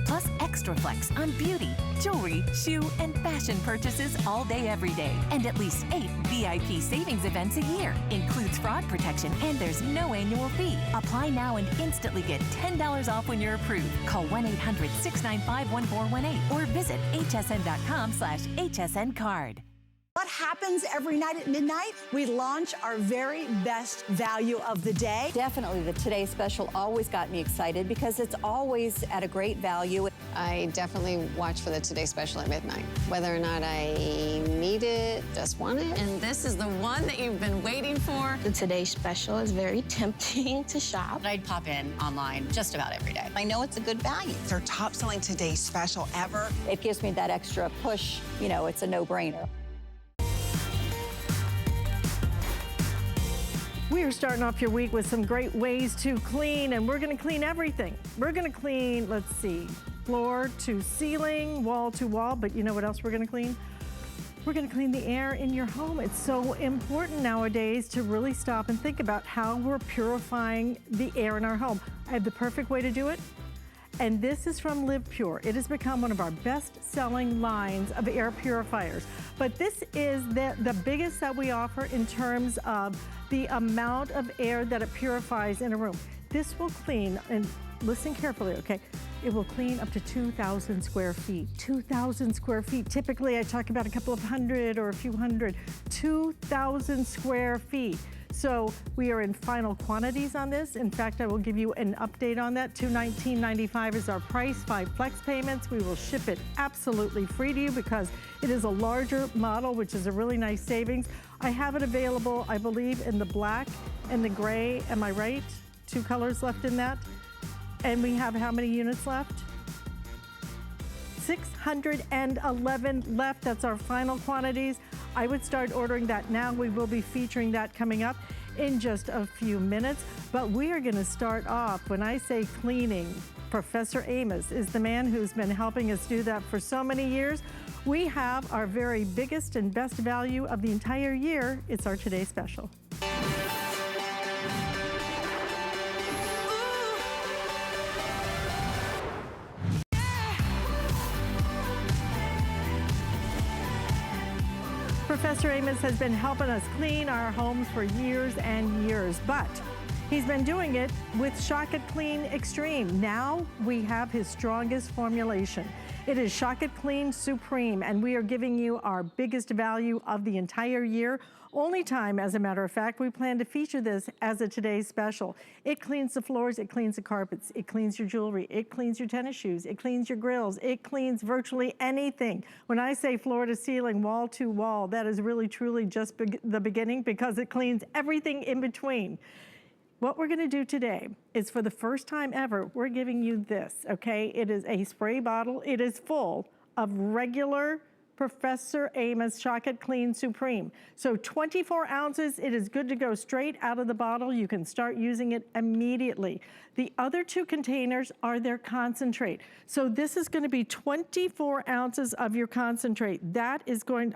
Plus extra flex on beauty, jewelry, shoe, and fashion purchases all day, every day. And at least 8 VIP savings events a year. Includes fraud protection, and there's no annual fee. Apply now and instantly get $10 off when you're approved. Call 1-800-695-1418 or visit hsn.com/HSN card. What happens every night at midnight? We launch our very best value of the day. Definitely the Today Special always got me excited because it's always at a great value. I definitely watch for the Today Special at midnight. Whether or not I need it, just want it. And this is the one that you've been waiting for. The Today Special is very tempting to shop. I'd pop in online just about every day. I know it's a good value. It's our top selling Today Special ever. It gives me that extra push. You know, it's a no-brainer. We are starting off your week with some great ways to clean, and we're gonna clean everything. We're gonna clean, let's see, floor to ceiling, wall to wall, but you know what else we're gonna clean? We're gonna clean the air in your home. It's so important nowadays to really stop and think about how we're purifying the air in our home. I have the perfect way to do it, and this is from Live Pure. It has become one of our best-selling lines of air purifiers. But this is the biggest that we offer in terms of the amount of air that it purifies in a room. This will clean, and listen carefully, okay? It will clean up to 2,000 square feet. 2,000 square feet. Typically, I talk about a couple of hundred or a few hundred. 2,000 square feet. So we are in final quantities on this. In fact, I will give you an update on that. $219.95 is our price, 5 flex payments. We will ship it absolutely free to you because it is a larger model, which is a really nice savings. I have it available, I believe, in the black and the gray. Am I right? 2 colors left in that. And we have how many units left? 611 left. That's our final quantities. I would start ordering that now. We will be featuring that coming up in just a few minutes. But we are going to start off, when I say cleaning, Professor Amos is the man who's been helping us do that for so many years. We have our very biggest and best value of the entire year. It's our Today Special. Professor Amos has been helping us clean our homes for years and years, but he's been doing it with Shock It Clean Extreme. Now we have his strongest formulation. It is Shock It Clean Supreme, and we are giving you our biggest value of the entire year. Only time, as a matter of fact, we plan to feature this as a Today's Special. It cleans the floors, it cleans the carpets, it cleans your jewelry, it cleans your tennis shoes, it cleans your grills, it cleans virtually anything. When I say floor to ceiling, wall to wall, that is really truly just the beginning, because it cleans everything in between. What we're gonna do today is, for the first time ever, we're giving you this, okay? It is a spray bottle. It is full of regular Professor Amos Shock It Clean Supreme. So 24 ounces, it is good to go straight out of the bottle. You can start using it immediately. The other 2 containers are their concentrate. So this is gonna be 24 ounces of your concentrate. That is going,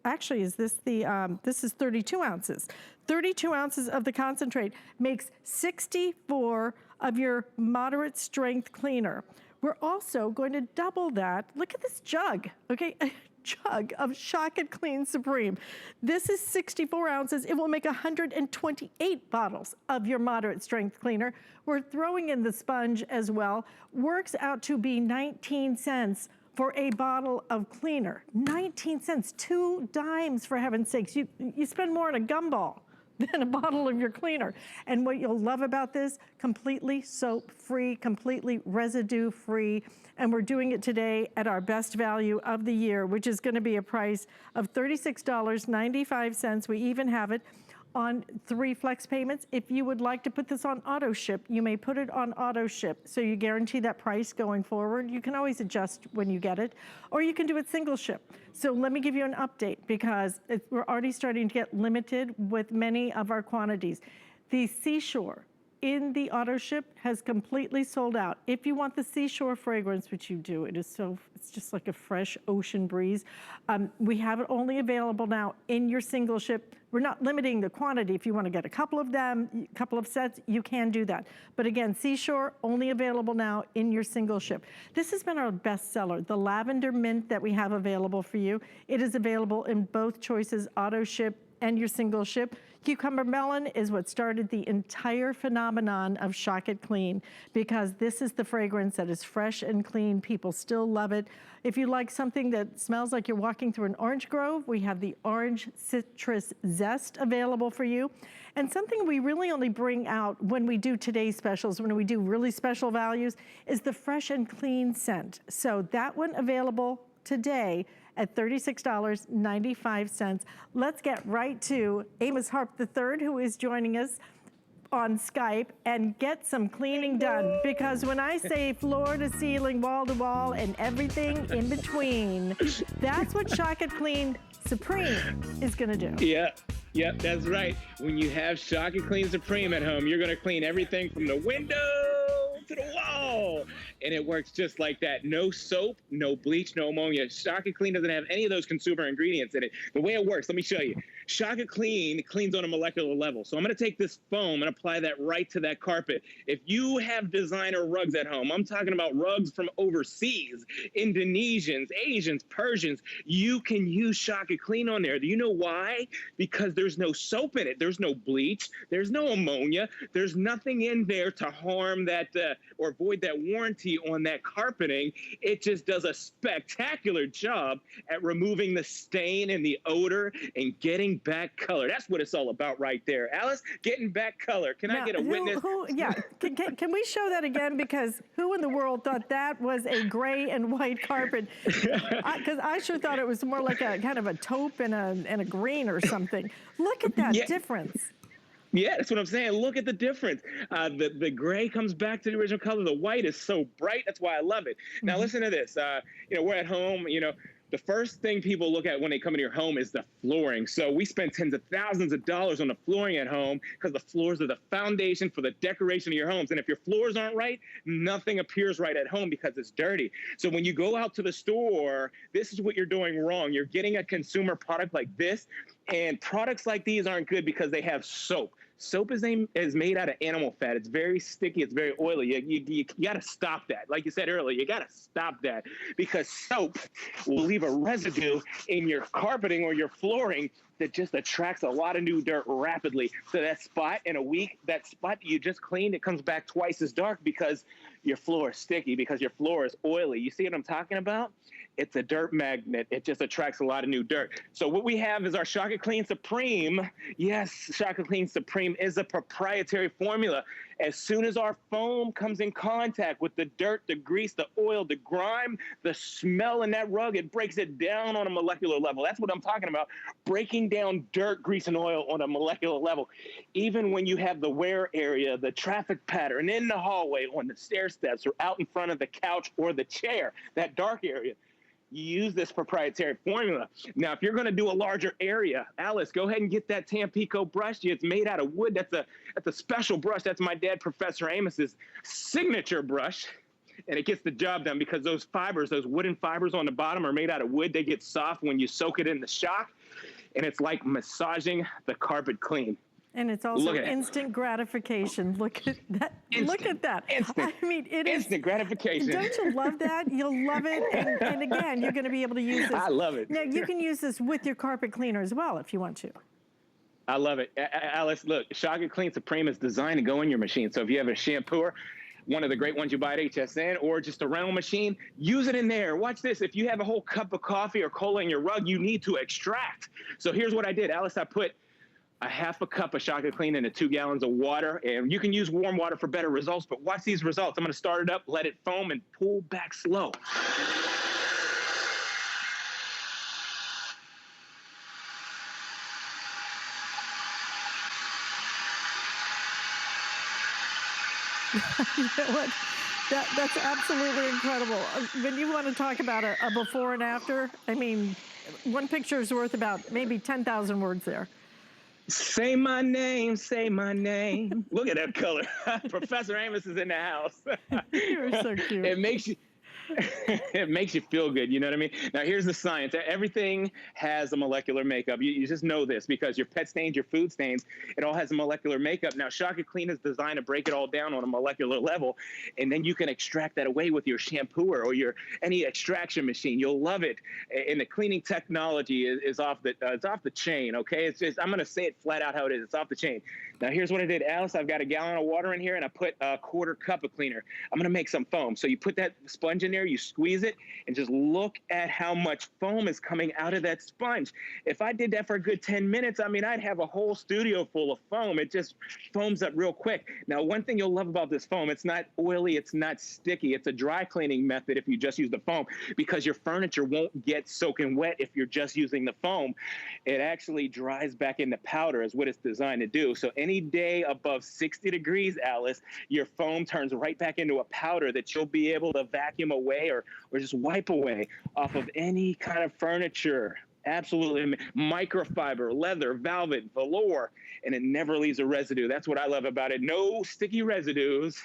actually, is this the, this is 32 ounces. 32 ounces of the concentrate makes 64 of your moderate strength cleaner. We're also going to double that. Look at this jug, okay? A jug of Shock It Clean Supreme. This is 64 ounces. It will make 128 bottles of your moderate strength cleaner. We're throwing in the sponge as well. Works out to be 19 cents for a bottle of cleaner. 19 cents, 2 dimes, for heaven's sakes. You spend more on a gumball than a bottle of your cleaner. And what you'll love about this, completely soap-free, completely residue-free, and we're doing it today at our best value of the year, which is gonna be a price of $36.95. We even have it on 3 flex payments. If you would like to put this on auto ship, you may put it on auto ship, so you guarantee that price going forward. You can always adjust when you get it, or you can do it single ship. So let me give you an update, because we're already starting to get limited with many of our quantities. The Seashore in the auto ship has completely sold out. If you want the seashore fragrance, which you do, it's just like a fresh ocean breeze. We have it only available now in your single ship. We're not limiting the quantity. If you want to get a couple of them, a couple of sets, you can do that. But again, seashore only available now in your single ship. This has been our best seller, the lavender mint that we have available for you. It is available in both choices, auto ship and your single ship. Cucumber melon is what started the entire phenomenon of Shock It Clean, because this is the fragrance that is fresh and clean. People still love it. If you like something that smells like you're walking through an orange grove, we have the orange citrus zest available for you. And something we really only bring out when we do today's specials, when we do really special values, is the fresh and clean scent. So that one available today at $36.95. Let's get right to Amos Harp-III, who is joining us on Skype, and get some cleaning done. Because when I say floor to ceiling, wall to wall, and everything in between, that's what Shock It Clean Supreme is gonna do. Yeah, that's right. When you have Shock It Clean Supreme at home, you're gonna clean everything from the window to the wall. And it works just like that. No soap, no bleach, no ammonia. Shock It Clean doesn't have any of those consumer ingredients in it. The way it works, let me show you. Shock It Clean cleans on a molecular level. So I'm gonna take this foam and apply that right to that carpet. If you have designer rugs at home, I'm talking about rugs from overseas, Indonesians, Asians, Persians, you can use Shock It Clean on there. Do you know why? Because there's no soap in it. There's no bleach. There's no ammonia. There's nothing in there to harm that or void that warranty on that carpeting. It just does a spectacular job at removing the stain and the odor and getting back color. That's what it's all about right there. Alice, getting back color. Can I get a witness? Can we show that again? Because who in the world thought that was a gray and white carpet? Because I sure thought it was more like a kind of a taupe and a green or something. Look at that difference. Yeah, that's what I'm saying. Look at the difference. The gray comes back to the original color. The white is so bright. That's why I love it. Now, listen to this. We're at home. The first thing people look at when they come into your home is the flooring. So we spend tens of thousands of dollars on the flooring at home because the floors are the foundation for the decoration of your homes. And if your floors aren't right, nothing appears right at home because it's dirty. So when you go out to the store, this is what you're doing wrong. You're getting a consumer product like this, and products like these aren't good because they have soap. Soap is made out of animal fat. It's very sticky. It's very oily. You got to stop that. Like you said earlier, you got to stop that, because soap will leave a residue in your carpeting or your flooring that just attracts a lot of new dirt rapidly. So that spot in a week, that spot you just cleaned, it comes back twice as dark because your floor is sticky, because your floor is oily. You see what I'm talking about? It's a dirt magnet. It just attracts a lot of new dirt. So what we have is our Shock It Clean Supreme. Yes, Shock It Clean Supreme is a proprietary formula. As soon as our foam comes in contact with the dirt, the grease, the oil, the grime, the smell in that rug, it breaks it down on a molecular level. That's what I'm talking about. Breaking down dirt, grease, and oil on a molecular level. Even when you have the wear area, the traffic pattern in the hallway, on the stair steps, or out in front of the couch or the chair, that dark area, you use this proprietary formula. Now, if you're going to do a larger area, Alice, go ahead and get that Tampico brush. It's made out of wood. That's a special brush. That's my dad, Professor Amos's signature brush. And it gets the job done because those fibers, those wooden fibers on the bottom, are made out of wood. They get soft when you soak it in the shock. And it's like massaging the carpet clean. And it's also instant gratification. Look at that. Look at that. Instant. I mean, it is instant gratification. Don't you love that? You'll love it. And again, you're going to be able to use this. I love it. Now, you can use this with your carpet cleaner as well if you want to. I love it. Alice, look, Shock It Clean Supreme is designed to go in your machine. So if you have a shampooer, one of the great ones you buy at HSN, or just a rental machine, use it in there. Watch this. If you have a whole cup of coffee or cola in your rug, you need to extract. So here's what I did. Alice, I put a half a cup of Shock It Clean into 2 gallons of water, and you can use warm water for better results, but watch these results. I'm going to start it up, let it foam, and pull back slow. You know what? That's absolutely incredible. When you want to talk about a before and after, I mean, one picture is worth about maybe 10,000 words there. Say my name, say my name. Look at that color. Professor Amos is in the house. You're so cute. It makes you it makes you feel good, you know what I mean? Now, here's the science. Everything has a molecular makeup. You just know this because your pet stains, your food stains, it all has a molecular makeup. Now, Shock It Clean is designed to break it all down on a molecular level, and then you can extract that away with your shampooer or any extraction machine. You'll love it. And the cleaning technology is off the chain, okay? It's just, I'm going to say it flat out how it is. It's off the chain. Now, here's what I did, Alice. I've got a gallon of water in here, and I put a quarter cup of cleaner. I'm going to make some foam. So you put that sponge in there, you squeeze it, and just look at how much foam is coming out of that sponge. If I did that for a good 10 minutes, I mean, I'd have a whole studio full of foam. It just foams up real quick. Now, one thing you'll love about this foam, it's not oily, it's not sticky. It's a dry cleaning method if you just use the foam, because your furniture won't get soaking wet if you're just using the foam. It actually dries back into powder is what it's designed to do. So any day above 60 degrees, Alice, your foam turns right back into a powder that you'll be able to vacuum away or just wipe away off of any kind of furniture. Absolutely. Microfiber, leather, velvet, velour, and it never leaves a residue. That's what I love about it. No sticky residues,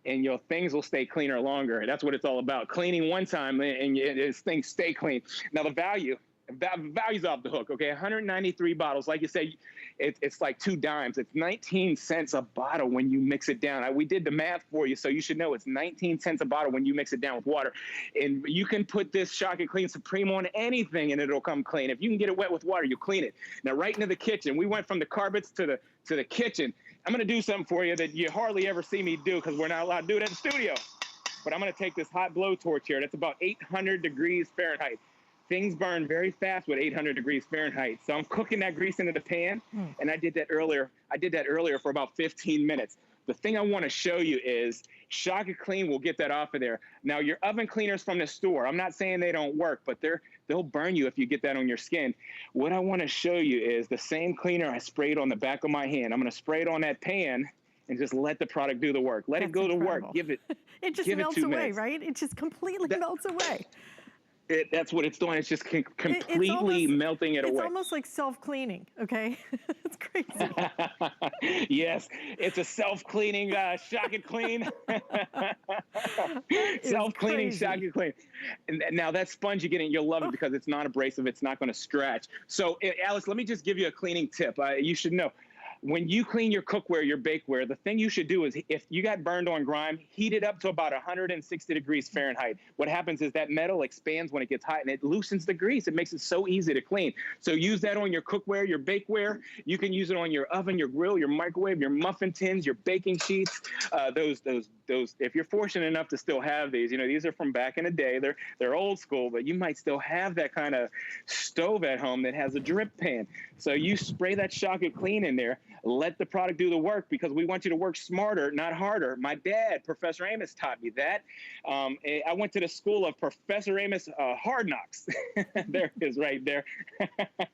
and your things will stay cleaner longer. That's what it's all about. Cleaning one time, and things stay clean. Now, the value's off the hook, okay? 193 bottles. Like you said, it's like 2 dimes. It's 19 cents a bottle when you mix it down. We did the math for you, so you should know it's 19 cents a bottle when you mix it down with water. And you can put this Shock It Clean Supreme on anything, and it'll come clean. If you can get it wet with water, you clean it. Now, right into the kitchen. We went from the carpets to the kitchen. I'm going to do something for you that you hardly ever see me do because we're not allowed to do it at the studio. But I'm going to take this hot blowtorch here. That's about 800 degrees Fahrenheit. Things burn very fast with 800 degrees Fahrenheit. So I'm cooking that grease into the pan, and I did that earlier. For about 15 minutes. The thing I want to show you is Shock It Clean will get that off of there. Now, your oven cleaners from the store, I'm not saying they don't work, but they'll burn you if you get that on your skin. What I want to show you is the same cleaner I sprayed on the back of my hand. I'm going to spray it on that pan and just let the product do the work. Let it go to work. Give it. It just melts away, right? It just completely melts away. That's what it's doing. It's just completely melting it away. It's almost like self-cleaning, okay? It's crazy. Yes, it's a self-cleaning Shock It Clean. Self-cleaning Shock It Clean. And now that sponge you get in, you'll love it because it's non abrasive. It's not going to scratch. So, Alice, let me just give you a cleaning tip. You should know. When you clean your cookware, your bakeware, the thing you should do is if you got burned on grime, heat it up to about 160 degrees Fahrenheit. What happens is that metal expands when it gets hot and it loosens the grease. It makes it so easy to clean. So use that on your cookware, your bakeware. You can use it on your oven, your grill, your microwave, your muffin tins, your baking sheets. Those. If you're fortunate enough to still have these, these are from back in the day. They're old school, but you might still have that kind of stove at home that has a drip pan. So you spray that Shock It Clean in there. Let the product do the work because we want you to work smarter, not harder. My dad, Professor Amos, taught me that. I went to the school of Professor Amos Hard Knocks. There it is right there.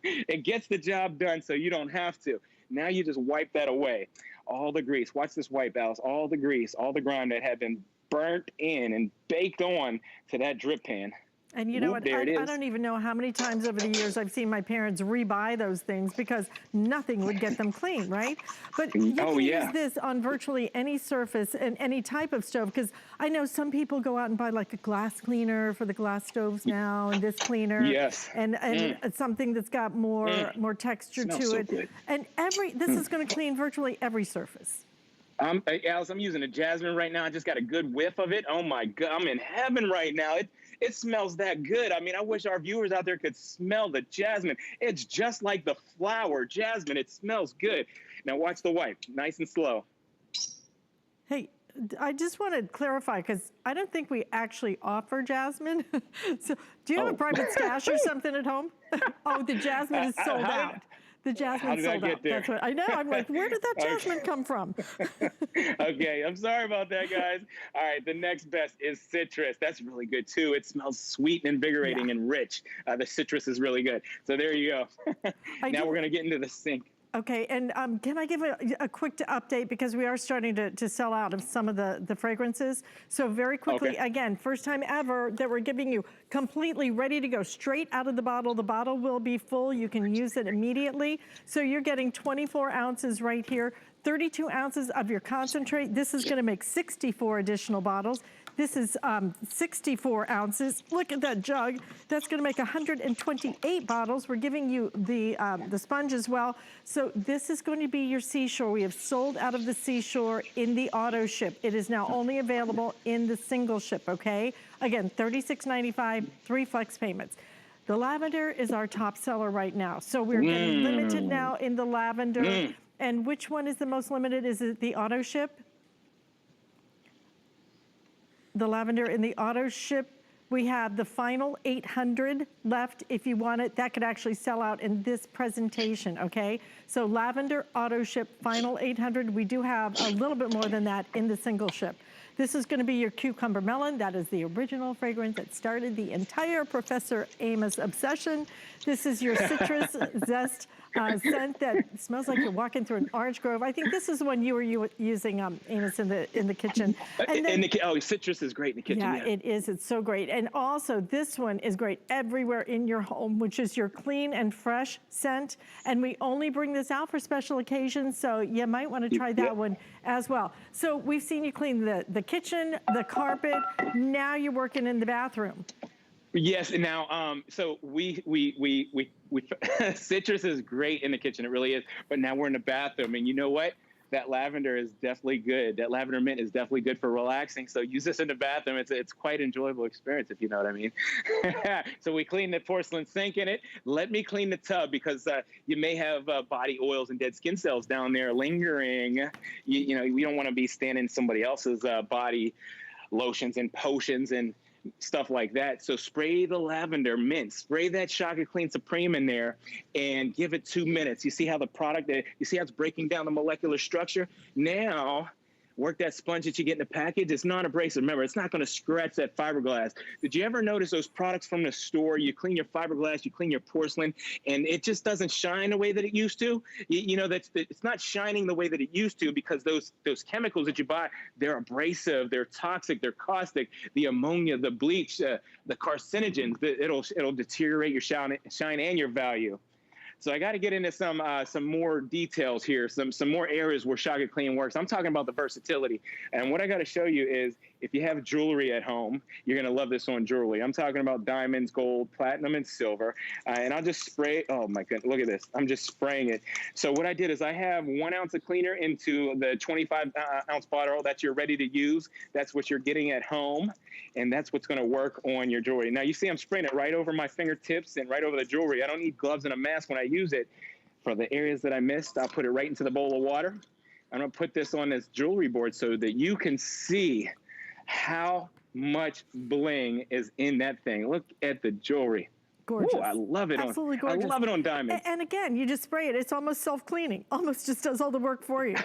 It gets the job done so you don't have to. Now you just wipe that away. All the grease. Watch this wipe, Alice. All the grease, all the grime that had been burnt in and baked on to that drip pan. And you know what? I don't even know how many times over the years I've seen my parents rebuy those things because nothing would get them clean, right? But you can use this on virtually any surface and any type of stove because I know some people go out and buy like a glass cleaner for the glass stoves now and this cleaner. Yes. And something that's got more texture to it. Good. And this is going to clean virtually every surface. Alice, I'm using a jasmine right now. I just got a good whiff of it. Oh my God, I'm in heaven right now. It smells that good. I mean, I wish our viewers out there could smell the jasmine. It's just like the flower jasmine. It smells good. Now watch the wipe, nice and slow. Hey, I just want to clarify because I don't think we actually offer jasmine. So, do you have a private stash or something at home? Oh, the jasmine is sold out. The jasmine sold out. That's what I know. I'm like, where did that jasmine come from? Okay, I'm sorry about that, guys. All right, the next best is citrus. That's really good too. It smells sweet and invigorating and rich. The citrus is really good. So there you go. Now we're gonna get into the sink. Okay, and can I give a quick update, because we are starting to sell out of some of the fragrances. So very quickly, Okay. again, first time ever that we're giving you completely ready to go straight out of the bottle. The bottle will be full. You can use it immediately. So you're getting 24 ounces right here, 32 ounces of your concentrate. This is gonna make 64 additional bottles. This is 64 ounces. Look at that jug. That's gonna make 128 bottles. We're giving you the sponge as well. So this is going to be your Seashore. We have sold out of the Seashore in the auto ship. It is now only available in the single ship, okay? Again, $36.95, 3 flex payments. The lavender is our top seller right now. So we're getting limited now in the lavender. And which one is the most limited? Is it the auto ship? The lavender in the auto ship. We have the final 800 left. If you want it, that could actually sell out in this presentation, okay? So lavender auto ship, final 800. We do have a little bit more than that in the single ship. This is gonna be your cucumber melon. That is the original fragrance that started the entire Professor Amos obsession. This is your citrus zest scent that smells like you're walking through an orange grove. I think this is the one you were using, Amos, in the kitchen. And then, oh, citrus is great in the kitchen. yeah, it is. It's so great. And also, this one is great everywhere in your home, which is your clean and fresh scent. And we only bring this out for special occasions, so you might want to try that one as well. So we've seen you clean the kitchen, the carpet. Now you're working in the bathroom. Yes. Now, so we citrus is great in the kitchen. It really is. But now we're in the bathroom, and you know what? That lavender is definitely good. That lavender mint is definitely good for relaxing. So use this in the bathroom. It's quite an enjoyable experience, if you know what I mean. So we clean the porcelain sink in it. Let me clean the tub, because you may have body oils and dead skin cells down there lingering. You know, we don't want to be standing in somebody else's body lotions and potions and stuff like that. So spray the lavender mint, spray that Shaka Clean Supreme in there, and give it 2 minutes. You see how the product, you see how it's breaking down the molecular structure? Now, work that sponge that you get in the package. It's non-abrasive. Remember, it's not going to scratch that fiberglass. Did you ever notice those products from the store? You clean your fiberglass, you clean your porcelain, and it just doesn't shine the way that it used to. You know, it's not shining the way that it used to, because those chemicals that you buy, they're abrasive, they're toxic, they're caustic. The ammonia, the bleach, the carcinogens, it'll deteriorate your shine and your value. So I got to get into some more details here, some more areas where Shaka Clean works. I'm talking about the versatility. And what I got to show you is, if you have jewelry at home, you're going to love this on jewelry. I'm talking about diamonds, gold, platinum, and silver. And I'll just spray. Oh, my goodness. Look at this. I'm just spraying it. So what I did is I have 1 ounce of cleaner into the 25-ounce bottle that you're ready to use. That's what you're getting at home. And that's what's going to work on your jewelry. Now, you see I'm spraying it right over my fingertips and right over the jewelry. I don't need gloves and a mask when I use it. For the areas that I missed, I'll put it right into the bowl of water. I'm going to put this on this jewelry board so that you can see how much bling is in that thing. Look at the jewelry. Gorgeous. Ooh, I love it. Absolutely gorgeous. I love it on diamonds. And again, you just spray it. It's almost self-cleaning. Almost just does all the work for you.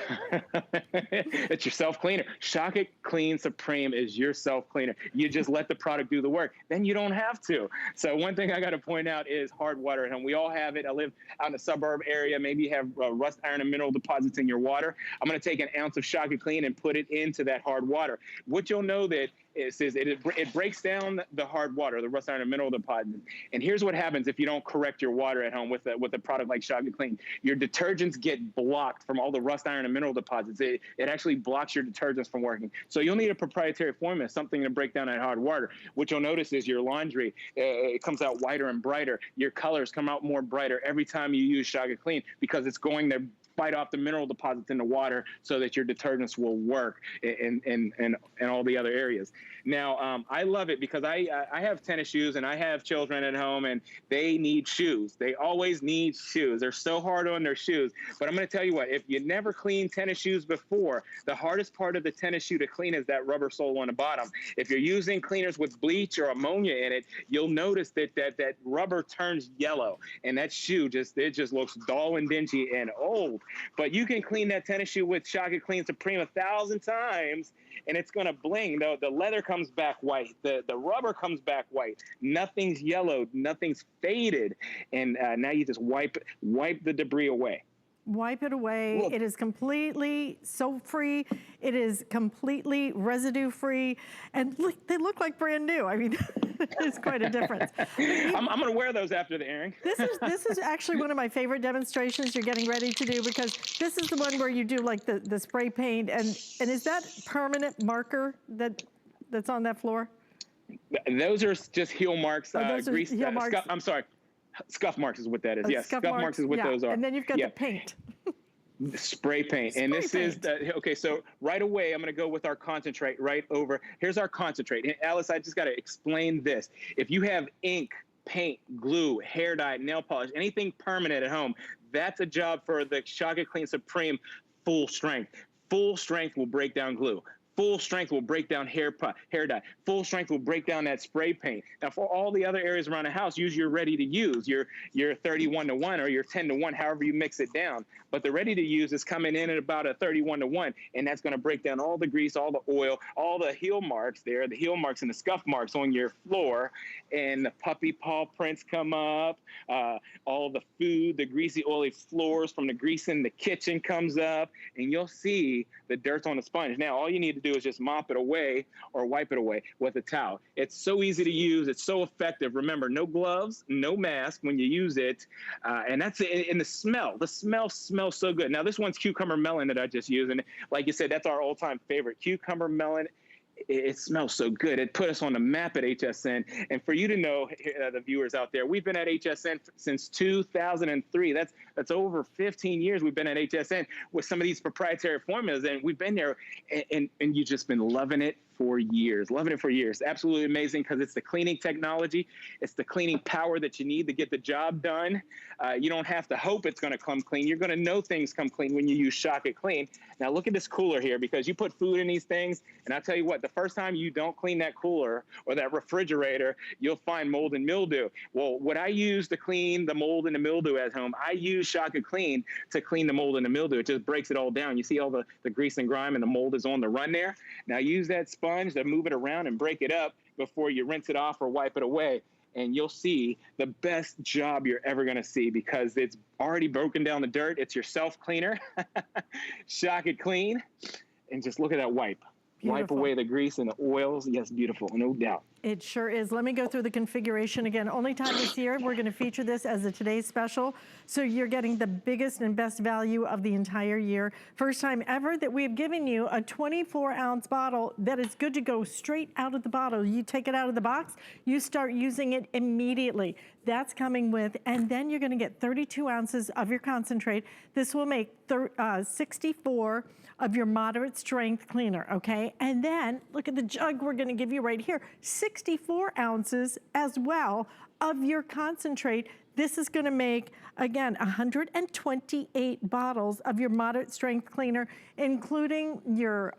It's your self-cleaner. Shaka Clean Supreme is your self-cleaner. You just let the product do the work. Then you don't have to. So one thing I got to point out is hard water at home. We all have it. I live out in a suburb area. Maybe you have rust, iron, and mineral deposits in your water. I'm going to take 1 ounce of Shaka Clean and put it into that hard water. What you'll know that it breaks down the hard water, the rust, iron, and mineral deposits. And here's what happens if you don't correct your water at home with a product like Shaka Clean. Your detergents get blocked from all the rust, iron, and mineral deposits. It actually blocks your detergents from working. So you'll need a proprietary formula, something to break down that hard water. What you'll notice is your laundry, it comes out whiter and brighter. Your colors come out more brighter every time you use Shaka Clean, because it's going to fight off the mineral deposits in the water so that your detergents will work in all the other areas. Now, I love it because I have tennis shoes and I have children at home and they need shoes. They always need shoes. They're so hard on their shoes. But I'm going to tell you what, if you never cleaned tennis shoes before, the hardest part of the tennis shoe to clean is that rubber sole on the bottom. If you're using cleaners with bleach or ammonia in it, you'll notice that rubber turns yellow and that shoe just looks dull and dingy and old. But you can clean that tennis shoe with Shaka Clean Supreme 1,000 times and it's going to bling. The leather comes back white. The rubber comes back white. Nothing's yellowed. Nothing's faded. And now you just wipe the debris away. wipe it away. Well, it is completely soap-free. It is completely residue-free. And look, they look like brand new. I mean, it's quite a difference. I'm going to wear those after the airing. This is actually one of my favorite demonstrations you're getting ready to do, because this is the one where you do like the spray paint. And is that permanent marker that's on that floor? Those are just heel marks, grease. heel marks. I'm sorry. Scuff marks is what that is. Yes, scuff marks is what those are. And then you've got the paint. Spray paint. And this is okay, so right away I'm going to go with our concentrate right over. Here's our concentrate. And Alice, I just got to explain this. If you have ink, paint, glue, hair dye, nail polish, anything permanent at home, that's a job for the Shock It Clean Supreme Full Strength. Full strength will break down glue. Full strength will break down hair dye. Full strength will break down that spray paint. Now, for all the other areas around the house, use your ready to use, your 31-to-1 or your 10-to-1, however you mix it down. But the ready to use is coming in at about a 31-to-1, and that's going to break down all the grease, all the oil, all the heel marks there, the heel marks and the scuff marks on your floor, and the puppy paw prints come up, all the food, the greasy, oily floors from the grease in the kitchen comes up, and you'll see the dirt on the sponge. Now, all you need to do is just mop it away or wipe it away with a towel. It's so easy to use. It's so effective. Remember, no gloves, no mask when you use it. And that's it. And the smell smells so good. Now, this one's cucumber melon that I just used. And like you said, that's our all-time favorite. Cucumber melon. It smells so good. It put us on the map at HSN. And for you to know, the viewers out there, we've been at HSN since 2003. That's over 15 years we've been at HSN with some of these proprietary formulas. And we've been there, and you've just been loving it for years. Absolutely amazing, because it's the cleaning technology. It's the cleaning power that you need to get the job done. You don't have to hope it's going to come clean. You're going to know things come clean when you use Shock It Clean. Now look at this cooler here, because you put food in these things, and I'll tell you what, the first time you don't clean that cooler or that refrigerator, you'll find mold and mildew. Well, what I use to clean the mold and the mildew at home, I use Shock It Clean to clean the mold and the mildew. It just breaks it all down. You see all the grease and grime and the mold is on the run there. Now use that sponge to move it around and break it up before you rinse it off or wipe it away. And you'll see the best job you're ever going to see, because it's already broken down the dirt. It's your self-cleaner. Shock It Clean. And just look at that wipe. Beautiful. Wipe away the grease and the oils. Yes, beautiful, no doubt. It sure is. Let me go through the configuration again. Only time this year, we're going to feature this as a today's special. So you're getting the biggest and best value of the entire year. First time ever that we've given you a 24-ounce bottle that is good to go straight out of the bottle. You take it out of the box, you start using it immediately. That's coming with, and then you're going to get 32 ounces of your concentrate. This will make 64 of your moderate strength cleaner, okay? And then look at the jug we're gonna give you right here, 64 ounces as well of your concentrate. This is gonna make, again, 128 bottles of your moderate strength cleaner, including your,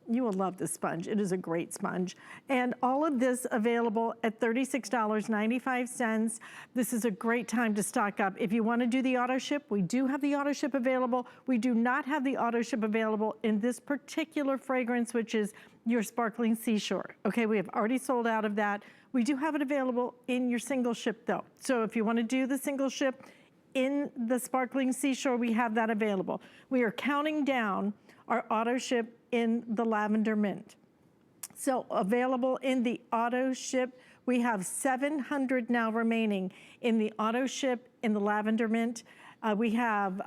you will love this sponge. It is a great sponge. And all of this available at $36.95. This is a great time to stock up. If you wanna do the auto ship, we do have the auto ship available. We do not have the auto ship available in this particular fragrance, which is your Sparkling Seashore. Okay, we have already sold out of that. We do have it available in your single ship though. So if you wanna do the single ship in the Sparkling Seashore, we have that available. We are counting down our auto ship in the Lavender Mint. So available in the auto ship, we have 700 now remaining in the auto ship in the Lavender Mint. We have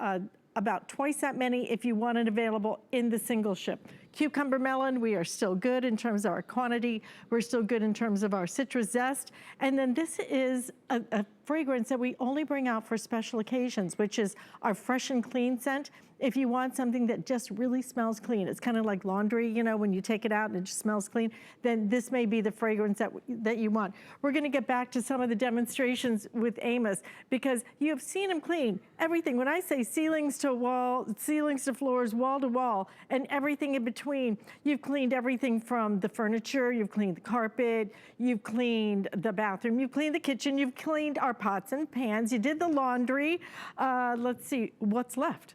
about twice that many if you want it available in the single ship. Cucumber melon, we are still good in terms of our quantity. We're still good in terms of our citrus zest. And then this is a fragrance that we only bring out for special occasions, which is our Fresh and Clean scent. If you want something that just really smells clean, it's kind of like laundry, you know, when you take it out and it just smells clean, then this may be the fragrance that you want. We're gonna get back to some of the demonstrations with Amos, because you have seen him clean everything. When I say ceilings to wall, ceilings to floors, wall to wall, and everything in between, you've cleaned everything from the furniture, you've cleaned the carpet, you've cleaned the bathroom, you've cleaned the kitchen, you've cleaned our pots and pans, you did the laundry. Let's see, what's left?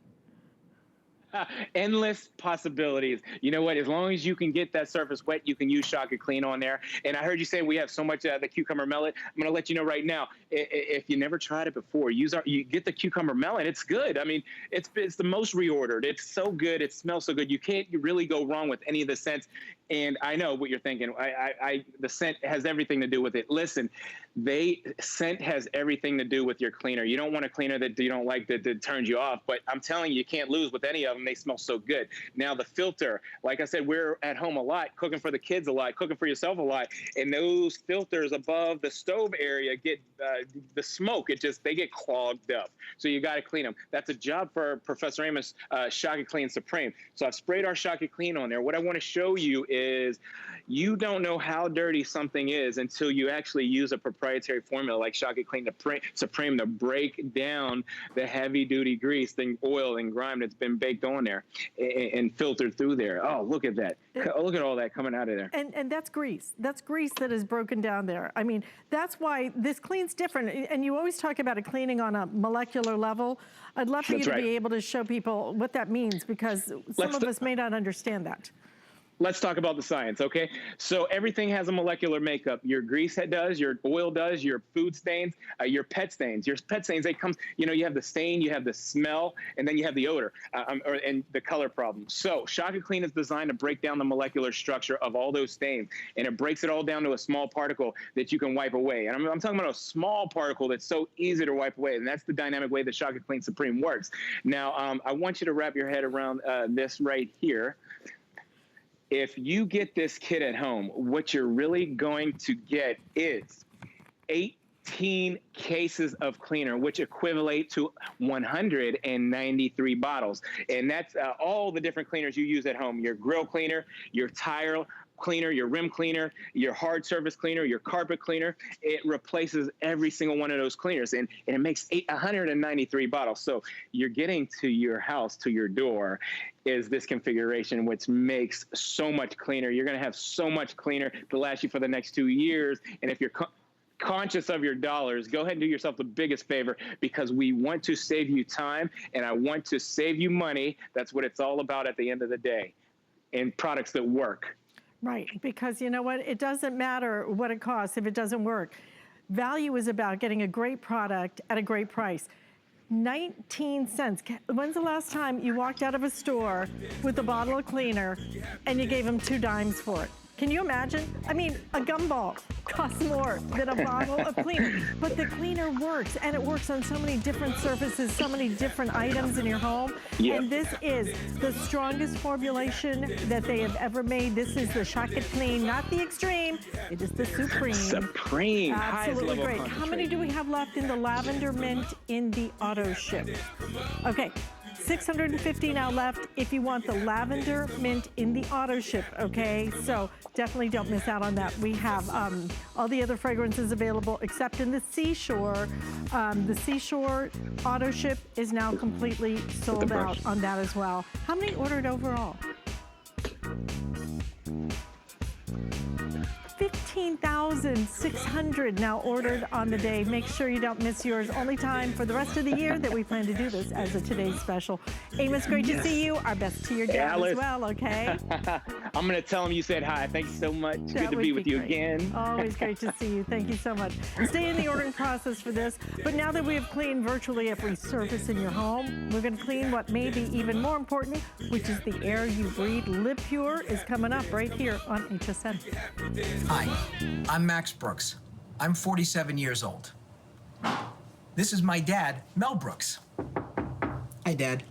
Endless possibilities. You know what? As long as you can get that surface wet, you can use Shock It Clean on there. And I heard you say we have so much the cucumber melon. I'm going to let you know right now. If you never tried it before, you get the cucumber melon. It's good. I mean, it's the most reordered. It's so good. It smells so good. You can't really go wrong with any of the scents. And I know what you're thinking. The scent has everything to do with it. Listen, scent has everything to do with your cleaner. You don't want a cleaner that you don't like that turns you off. But I'm telling you, you can't lose with any of them. They smell so good. Now the filter, like I said, we're at home a lot, cooking for the kids a lot, cooking for yourself a lot, and those filters above the stove area get the smoke. They get clogged up. So you got to clean them. That's a job for Professor Amos Shock It Clean Supreme. So I've sprayed our Shock It Clean on there. What I want to show you is you don't know how dirty something is until you actually use a proprietary formula like Shock It Clean Supreme to break down the heavy-duty grease, the oil and grime that's been baked on there and filtered through there. Oh, look at that. Look at all that coming out of there. And that's grease. That's grease that is broken down there. I mean, that's why this clean's different. And you always talk about it cleaning on a molecular level. I'd love for you to be able to show people what that means, because some of us may not understand that. Let's talk about the science, okay? So everything has a molecular makeup. Your grease does, your oil does, your food stains, your pet stains. Your pet stains, they come, you have the stain, you have the smell, and then you have the odor and the color problem. So Shock It Clean is designed to break down the molecular structure of all those stains, and it breaks it all down to a small particle that you can wipe away. And I'm talking about a small particle that's so easy to wipe away, and that's the dynamic way that Shock It Clean Supreme works. Now, I want you to wrap your head around this right here. If you get this kit at home, what you're really going to get is 18 cases of cleaner, which equivalent to 193 bottles. And that's all the different cleaners you use at home. Your grill cleaner, your tire cleaner, your rim cleaner, your hard surface cleaner, your carpet cleaner. It replaces every single one of those cleaners, and it makes 193 bottles. So you're getting to your house, to your door, is this configuration, which makes so much cleaner. You're going to have so much cleaner to last you for the next 2 years. And if you're conscious of your dollars, go ahead and do yourself the biggest favor, because we want to save you time and I want to save you money. That's what it's all about at the end of the day, and products that work. Right, because you know what? It doesn't matter what it costs if it doesn't work. Value is about getting a great product at a great price. 19 cents. When's the last time you walked out of a store with a bottle of cleaner and you gave them 2 dimes for it? Can you imagine? I mean, a gumball costs more than a bottle of cleaner, but the cleaner works, and it works on so many different surfaces, so many different items in your home. Yep. And this is the strongest formulation that they have ever made. This is the Shock It Clean, not the Extreme. It is the Supreme. Supreme. Absolutely great. How many do we have left in the lavender mint in the auto ship? Okay. 650 now left if you want the lavender mint in the auto ship, okay? So definitely don't miss out on that. We have all the other fragrances available except in the Seashore. The Seashore auto ship is now completely sold out on that as well. How many ordered overall? 15,600 now ordered on the day. Make sure you don't miss yours. Only time for the rest of the year that we plan to do this as a today's special. Amos, great to see you. Our best to your job as well, okay? I'm going to tell him you said hi. Thanks so much. Good to be with you again. Always great to see you. Thank you so much. Stay in the ordering process for this. But now that we have cleaned virtually every surface in your home, we're going to clean what may be even more important, which is the air you breathe. Live Pure is coming up right here on HSN. Hi, I'm Max Brooks. I'm 47 years old. This is my dad, Mel Brooks. Hi, Dad.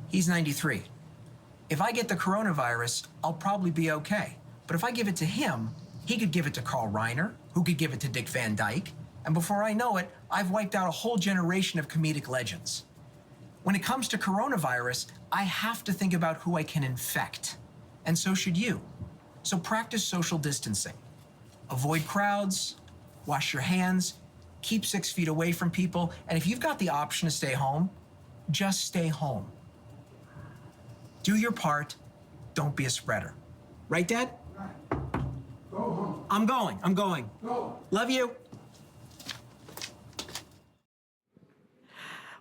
He's 93. If I get the coronavirus, I'll probably be okay. But if I give it to him, he could give it to Carl Reiner, who could give it to Dick Van Dyke. And before I know it, I've wiped out a whole generation of comedic legends. When it comes to coronavirus, I have to think about who I can infect. And so should you. So practice social distancing. Avoid crowds, wash your hands, keep 6 feet away from people, and if you've got the option to stay home, just stay home. Do your part, don't be a spreader. Right, Dad? Right. Go home. I'm going. Go. Love you.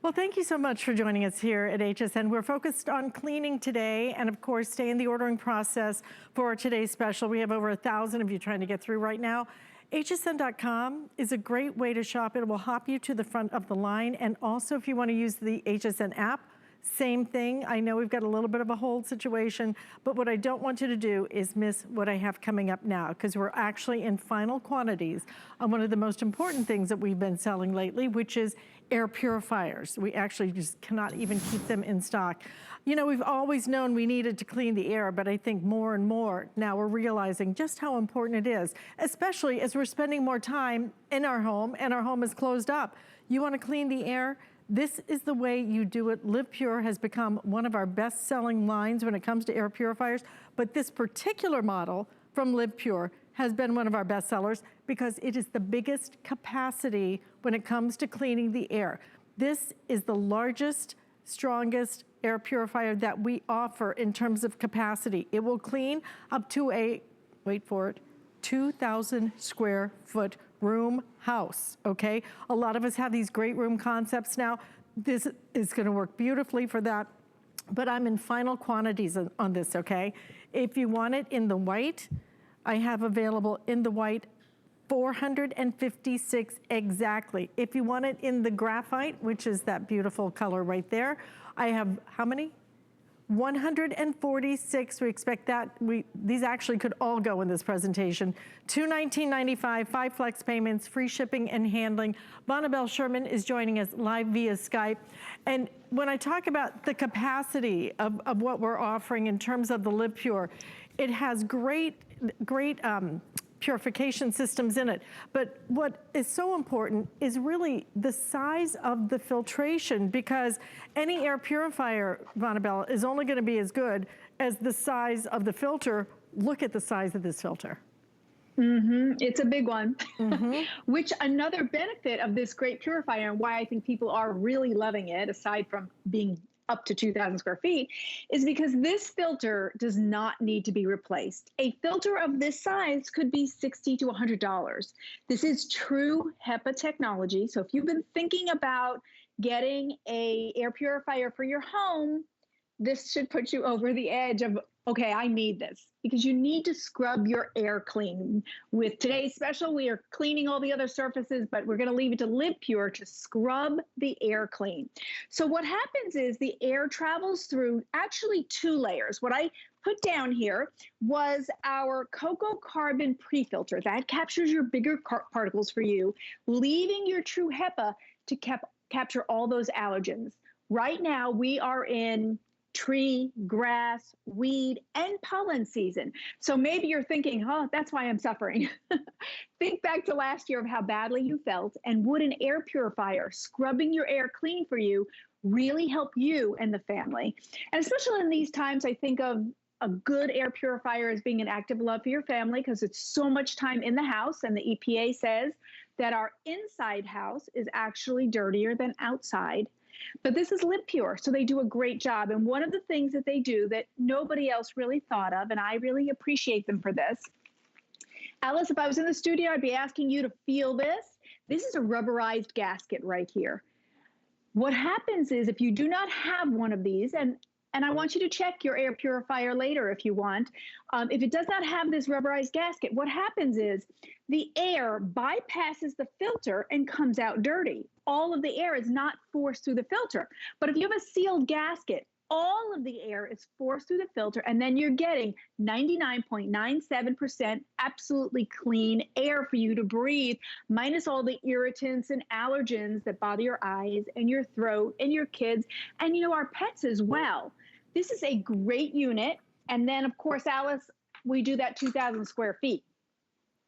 Well, thank you so much for joining us here at HSN. We're focused on cleaning today and, of course, stay in the ordering process for today's special. We have over 1,000 of you trying to get through right now. HSN.com is a great way to shop. It will hop you to the front of the line. And also, if you want to use the HSN app, same thing. I know we've got a little bit of a hold situation, but what I don't want you to do is miss what I have coming up now, because we're actually in final quantities on one of the most important things that we've been selling lately, which is air purifiers. We actually just cannot even keep them in stock. You know, we've always known we needed to clean the air, but I think more and more now we're realizing just how important it is, especially as we're spending more time in our home and our home is closed up. You want to clean the air? This is the way you do it. Live Pure has become one of our best-selling lines when it comes to air purifiers, but this particular model from Live Pure has been one of our best sellers because it is the biggest capacity when it comes to cleaning the air. This is the largest, strongest air purifier that we offer in terms of capacity. It will clean up to a, wait for it, 2,000 square foot room house, okay? A lot of us have these great room concepts now. This is gonna work beautifully for that, but I'm in final quantities on this, okay? If you want it in the white, I have available in the white 456 exactly. If you want it in the graphite, which is that beautiful color right there, I have how many? 146. We expect that. These actually could all go in this presentation. $219.95, 5 flex payments, free shipping and handling. Bonnabelle Sherman is joining us live via Skype. And when I talk about the capacity of what we're offering in terms of the Live Pure, it has great purification systems in it. But what is so important is really the size of the filtration, because any air purifier, Bonnabelle, is only gonna be as good as the size of the filter. Look at the size of this filter. It's a big one. Which another benefit of this great purifier, and why I think people are really loving it, aside from being up to 2,000 square feet, is because this filter does not need to be replaced. A filter of this size could be $60 to $100. This is true HEPA technology. So if you've been thinking about getting an air purifier for your home, this should put you over the edge of, okay, I need this, because you need to scrub your air clean. With today's special, we are cleaning all the other surfaces, but we're gonna leave it to Live Pure to scrub the air clean. So what happens is the air travels through actually 2 layers. What I put down here was our cocoa carbon pre-filter. That captures your bigger particles for you, leaving your true HEPA to capture all those allergens. Right now, we are in tree, grass, weed, and pollen season. So maybe you're thinking, oh, that's why I'm suffering. Think back to last year of how badly you felt, and would an air purifier scrubbing your air clean for you really help you and the family? And especially in these times, I think of a good air purifier as being an act of love for your family, because it's so much time in the house, and the EPA says that our inside house is actually dirtier than outside. But this is Live Pure, so they do a great job. And one of the things that they do that nobody else really thought of, and I really appreciate them for this. Alice, if I was in the studio, I'd be asking you to feel this. This is a rubberized gasket right here. What happens is, if you do not have one of these, and I want you to check your air purifier later if you want. If it does not have this rubberized gasket, what happens is the air bypasses the filter and comes out dirty. All of the air is not forced through the filter. But if you have a sealed gasket, all of the air is forced through the filter, and then you're getting 99.97% absolutely clean air for you to breathe, minus all the irritants and allergens that bother your eyes and your throat and your kids and, you know, our pets as well. This is a great unit. And then, of course, Alice, we do that 2,000 square feet.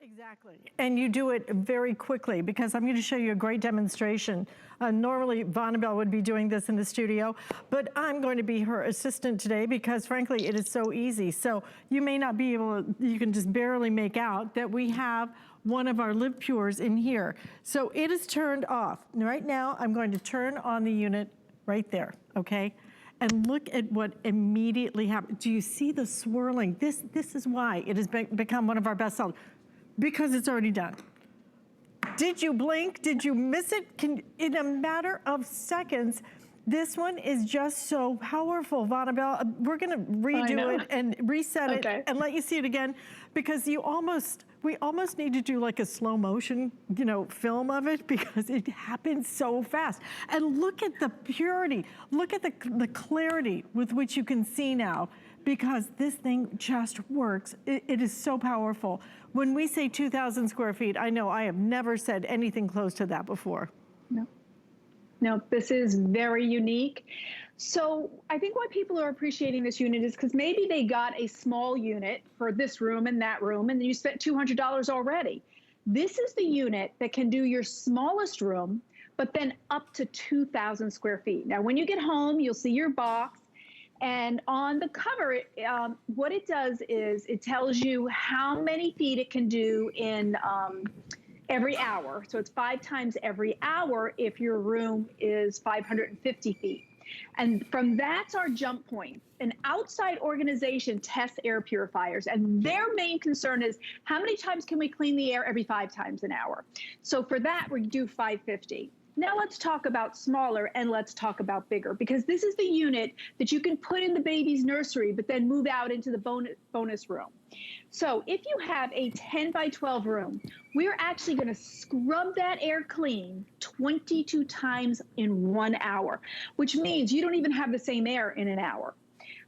Exactly. And you do it very quickly, because I'm going to show you a great demonstration. Normally, Bonnabelle would be doing this in the studio, but I'm going to be her assistant today because, frankly, it is so easy. So you may not be able to, you can just barely make out that we have one of our Live Pures in here. So it is turned off. Right now, I'm going to turn on the unit right there, okay? And look at what immediately happened. Do you see the swirling? This is why it has become one of our best sellers. Because it's already done. Did you blink? Did you miss it? In a matter of seconds, this one is just so powerful, Vonabelle. We're gonna redo it and reset it and let you see it again, because we almost need to do like a slow motion, film of it, because it happens so fast. And look at the purity. Look at the clarity with which you can see now, because this thing just works. It is so powerful. When we say 2,000 square feet, I know I have never said anything close to that before. No, this is very unique. So I think why people are appreciating this unit is because maybe they got a small unit for this room and that room, and then you spent $200 already. This is the unit that can do your smallest room, but then up to 2,000 square feet. Now, when you get home, you'll see your box. And on the cover, what it does is it tells you how many feet it can do in every hour. So it's 5 times every hour if your room is 550 feet. And from that's our jump point. An outside organization tests air purifiers, and their main concern is how many times can we clean the air every 5 times an hour? So for that, we do 550. Now let's talk about smaller and let's talk about bigger, because this is the unit that you can put in the baby's nursery, but then move out into the bonus room. So if you have a 10 by 12 room, we're actually going to scrub that air clean 22 times in 1 hour, which means you don't even have the same air in an hour.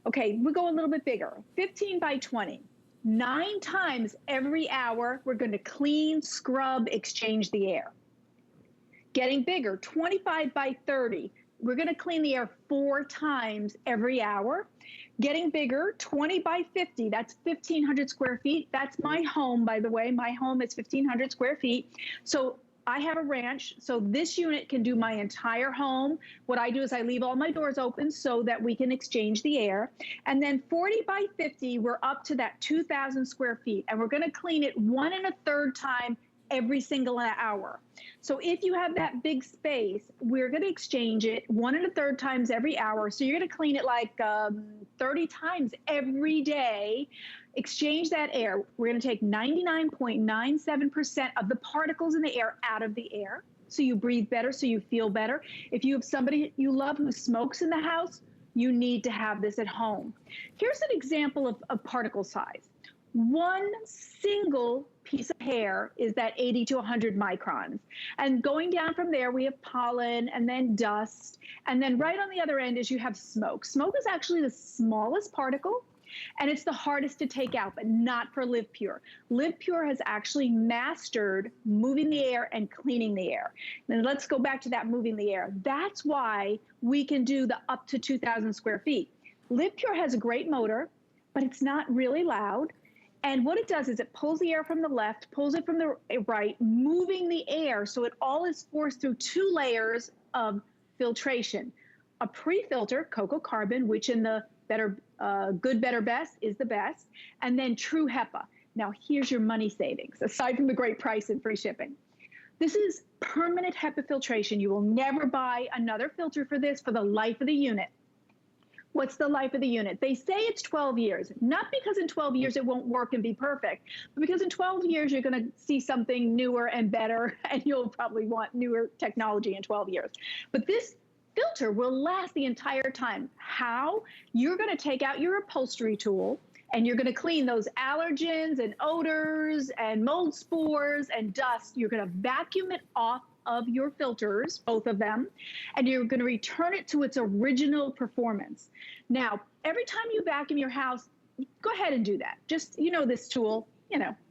Okay, we'll go a little bit bigger. 15 by 20. 9 times every hour, we're going to clean, scrub, exchange the air. Getting bigger, 25 by 30. We're going to clean the air 4 times every hour. Getting bigger, 20 by 50. That's 1,500 square feet. That's my home, by the way. My home is 1,500 square feet. So I have a ranch, so this unit can do my entire home. What I do is I leave all my doors open so that we can exchange the air. And then 40 by 50, we're up to that 2,000 square feet. And we're going to clean it 1 1/3 time every single hour. So if you have that big space, we're going to exchange it 1 1/3 times every hour. So you're going to clean it like 30 times every day. Exchange that air. We're going to take 99.97% of the particles in the air out of the air, so you breathe better, so you feel better. If you have somebody you love who smokes in the house, you need to have this at home. Here's an example of particle size. One single piece of hair is that 80 to 100 microns. And going down from there, we have pollen and then dust. And then right on the other end is you have smoke. Smoke is actually the smallest particle, and it's the hardest to take out, but not for Live Pure. Live Pure has actually mastered moving the air and cleaning the air. And let's go back to that moving the air. That's why we can do the up to 2,000 square feet. Live Pure has a great motor, but it's not really loud. And what it does is it pulls the air from the left, pulls it from the right, moving the air so it all is forced through 2 layers of filtration. A pre-filter, cocoa carbon, which in the good, better, best is the best, and then true HEPA. Now here's your money savings, aside from the great price and free shipping. This is permanent HEPA filtration. You will never buy another filter for this for the life of the unit. What's the life of the unit? They say it's 12 years, not because in 12 years it won't work and be perfect, but because in 12 years you're going to see something newer and better, and you'll probably want newer technology in 12 years. But this filter will last the entire time. How? You're going to take out your upholstery tool, and you're going to clean those allergens and odors and mold spores and dust. You're going to vacuum it off of your filters, both of them, and you're going to return it to its original performance. Now, every time you vacuum your house, go ahead and do that. Just, this tool,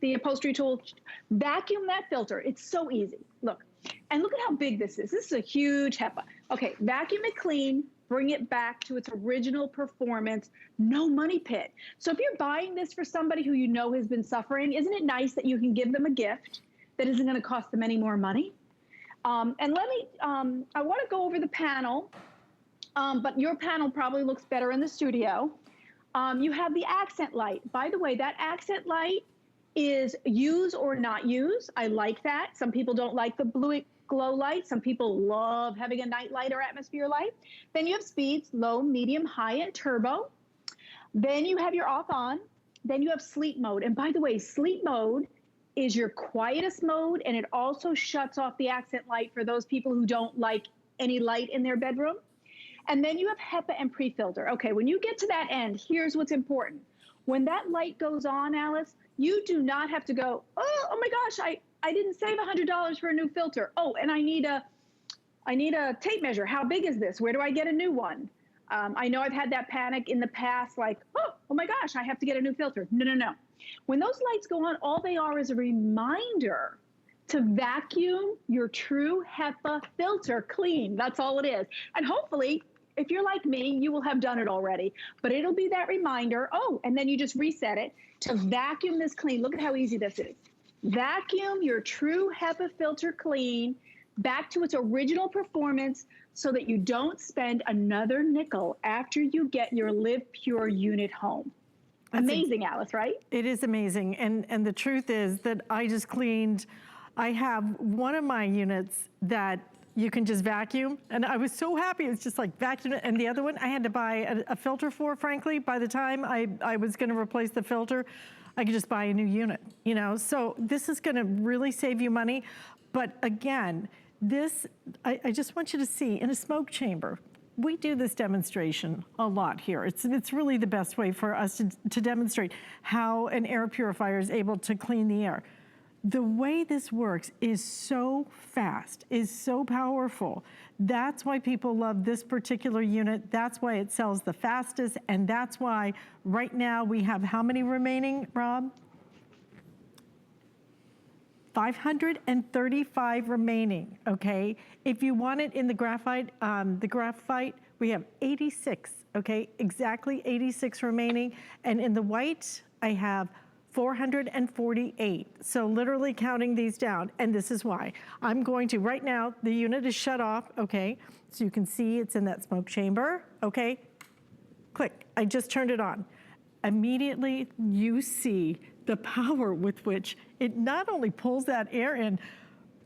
the upholstery tool, vacuum that filter. It's so easy. Look, and look at how big this is. This is a huge HEPA. Okay, vacuum it clean, bring it back to its original performance, no money pit. So if you're buying this for somebody who you know has been suffering, isn't it nice that you can give them a gift that isn't going to cost them any more money? And let me, I want to go over the panel, but your panel probably looks better in the studio. You have the accent light. By the way, that accent light is use or not use. I like that. Some people don't like the blue glow light. Some people love having a night light or atmosphere light. Then you have speeds, low, medium, high, and turbo. Then you have your off on. Then you have sleep mode. And by the way, sleep mode is your quietest mode, and it also shuts off the accent light for those people who don't like any light in their bedroom. And then you have HEPA and pre-filter. Okay, when you get to that end, here's what's important. When that light goes on, Alice, you do not have to go, oh my gosh, I didn't save $100 for a new filter. Oh, and I need a tape measure. How big is this? Where do I get a new one? I know I've had that panic in the past, like, oh my gosh, I have to get a new filter. No. When those lights go on, all they are is a reminder to vacuum your true HEPA filter clean. That's all it is. And hopefully, if you're like me, you will have done it already. But it'll be that reminder, and then you just reset it to vacuum this clean. Look at how easy this is. Vacuum your true HEPA filter clean back to its original performance so that you don't spend another nickel after you get your Live Pure unit home. Amazing, Alice, right? It is amazing. And the truth is that I just cleaned, I have one of my units that you can just vacuum. And I was so happy, it's just like vacuum it. And the other one I had to buy a filter for, frankly. By the time I was gonna replace the filter, I could just buy a new unit, you know? So this is gonna really save you money. But again, I just want you to see, in a smoke chamber, we do this demonstration a lot here. It's really the best way for us to demonstrate how an air purifier is able to clean the air. The way this works is so fast, is so powerful. That's why people love this particular unit. That's why it sells the fastest. And that's why right now we have how many remaining, Rob? 535 remaining, okay? If you want it in the graphite, we have 86, okay? Exactly 86 remaining. And in the white, I have 448. So literally counting these down, and this is why. I'm going to, right now, the unit is shut off, okay? So you can see it's in that smoke chamber, okay? Click, I just turned it on. Immediately, you see the power with which it not only pulls that air in,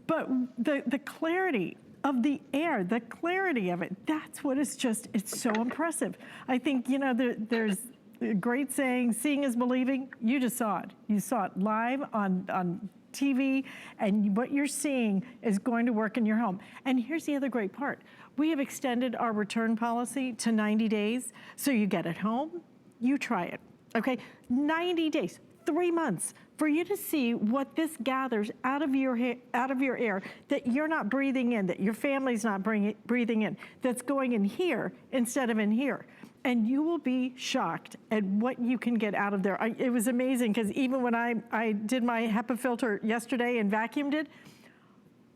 but the clarity of the air, the clarity of it, that's what is just, it's so impressive. I think, you know, there's a great saying, seeing is believing. You just saw it. You saw it live on TV, and what you're seeing is going to work in your home. And here's the other great part. We have extended our return policy to 90 days, so you get it home, you try it, okay? 90 days. 3 months for you to see what this gathers out of your air that you're not breathing in, that your family's not breathing in, that's going in here instead of in here. And you will be shocked at what you can get out of there. It was amazing, because even when I did my HEPA filter yesterday and vacuumed it,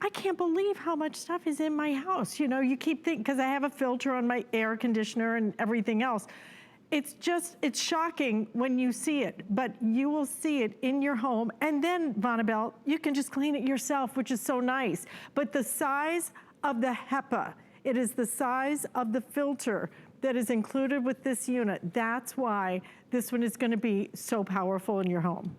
I can't believe how much stuff is in my house. You know, you keep thinking, because I have a filter on my air conditioner and everything else. It's shocking when you see it, but you will see it in your home. And then, Vonabelle, you can just clean it yourself, which is so nice. But the size of the HEPA, it is the size of the filter that is included with this unit. That's why this one is gonna be so powerful in your home.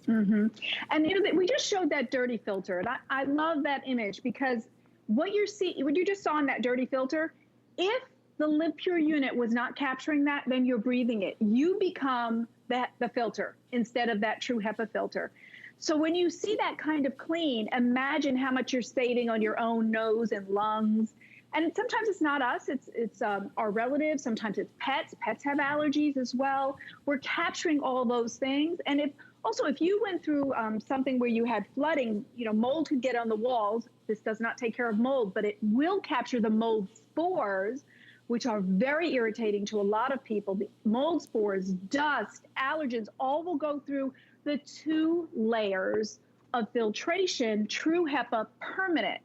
Mm-hmm. And you know, we just showed that dirty filter, and I love that image, because what you just saw in that dirty filter, if the Live Pure unit was not capturing that, then you're breathing it. You become the filter instead of that true HEPA filter. So when you see that kind of clean, imagine how much you're saving on your own nose and lungs. And sometimes it's not us, it's our relatives, sometimes it's pets. Pets have allergies as well. We're capturing all those things. And if you went through something where you had flooding, you know, mold could get on the walls. This does not take care of mold, but it will capture the mold spores, which are very irritating to a lot of people. The mold spores, dust, allergens, all will go through the 2 layers of filtration, true HEPA permanent.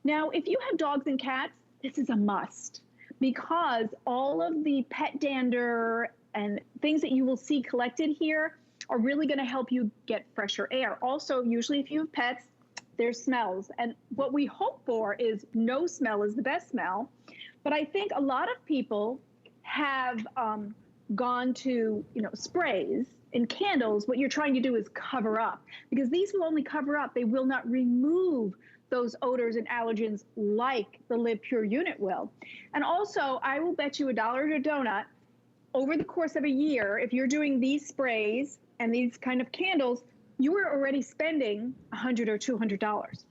Now, if you have dogs and cats, this is a must, because all of the pet dander and things that you will see collected here are really gonna help you get fresher air. Also, usually if you have pets, there's smells. And what we hope for is no smell is the best smell. But I think a lot of people have gone to, you know, sprays and candles. What you're trying to do is cover up, because these will only cover up. They will not remove those odors and allergens like the Live Pure unit will. And also, I will bet you $1 to a donut, over the course of a year, if you're doing these sprays and these kind of candles, you are already spending $100 or $200.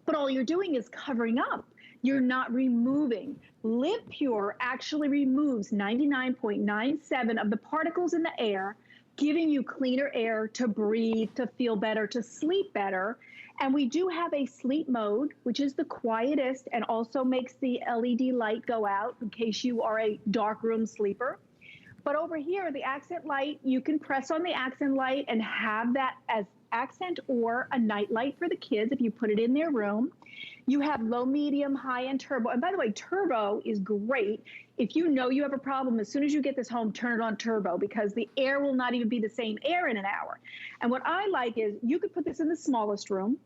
But all you're doing is covering up. You're not removing. Live Pure actually removes 99.97 of the particles in the air, giving you cleaner air to breathe, to feel better, to sleep better. And we do have a sleep mode, which is the quietest and also makes the LED light go out in case you are a dark room sleeper. But over here, the accent light, you can press on the accent light and have that as accent or a night light for the kids if you put it in their room. You have low, medium, high, and turbo. And by the way, turbo is great. If you know you have a problem, as soon as you get this home, turn it on turbo because the air will not even be the same air in an hour. And what I like is you could put this in the smallest room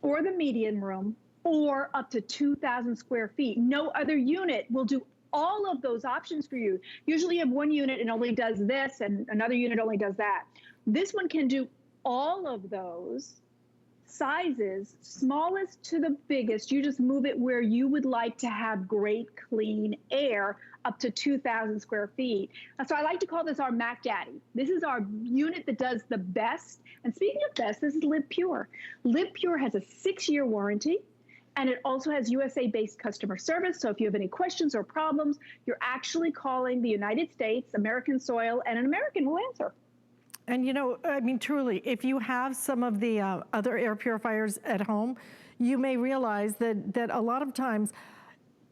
or the medium room or up to 2,000 square feet. No other unit will do all of those options for you. Usually you have one unit and only does this and another unit only does that. This one can do all of those sizes, smallest to the biggest. You just move it where you would like to have great clean air up to 2,000 square feet. So I like to call this our Mac Daddy. This is our unit that does the best. And speaking of best, this is Live Pure. Live Pure has a 6-year warranty. And it also has USA-based customer service. So if you have any questions or problems, you're actually calling the United States, American soil, and an American will answer. And you know, I mean, truly, if you have some of the other air purifiers at home, you may realize that a lot of times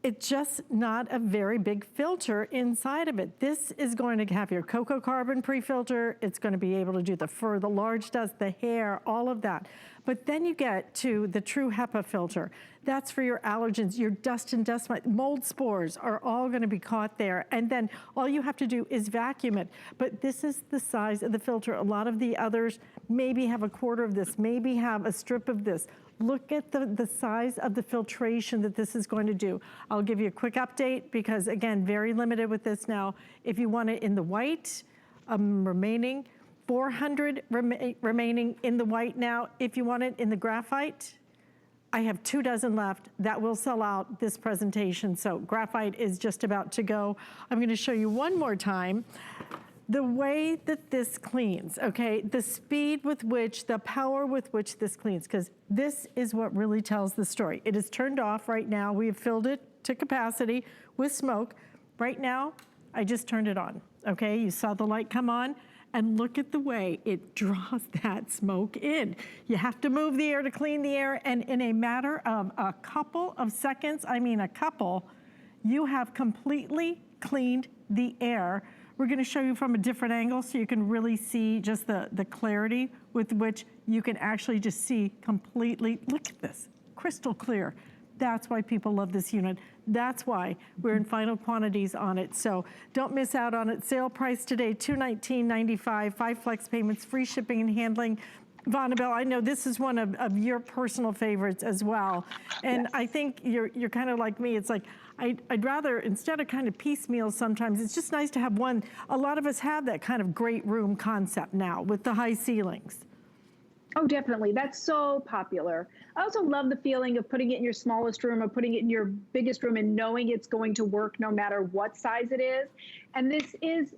it's just not a very big filter inside of it. This is going to have your cocoa carbon pre-filter. It's going to be able to do the fur, the large dust, the hair, all of that. But then you get to the true HEPA filter. That's for your allergens, your dust and dust mites. Mold spores are all going to be caught there. And then all you have to do is vacuum it. But this is the size of the filter. A lot of the others maybe have a quarter of this, maybe have a strip of this. Look at the size of the filtration that this is going to do. I'll give you a quick update because, again, very limited with this now. If you want it in the white, remaining 400 remaining in the white now. If you want it in the graphite, I have 2 dozen left. That will sell out this presentation. So graphite is just about to go. I'm going to show you one more time the way that this cleans, okay? The speed with which, the power with which this cleans, because this is what really tells the story. It is turned off right now. We have filled it to capacity with smoke. Right now, I just turned it on, okay? You saw the light come on. And look at the way it draws that smoke in. You have to move the air to clean the air, and in a matter of a couple of seconds, I mean a couple, you have completely cleaned the air. We're gonna show you from a different angle so you can really see just the clarity with which you can actually just see completely, look at this, crystal clear. That's why people love this unit. That's why we're in final quantities on it. So don't miss out on it. Sale price today, $219.95, 5 flex payments, free shipping and handling. Vonabelle, I know this is one of your personal favorites as well. And yes. I think you're kind of like me. It's like, I'd rather, instead of kind of piecemeal sometimes, it's just nice to have one. A lot of us have that kind of great room concept now with the high ceilings. Oh, definitely. That's so popular. I also love the feeling of putting it in your smallest room or putting it in your biggest room and knowing it's going to work no matter what size it is. And this is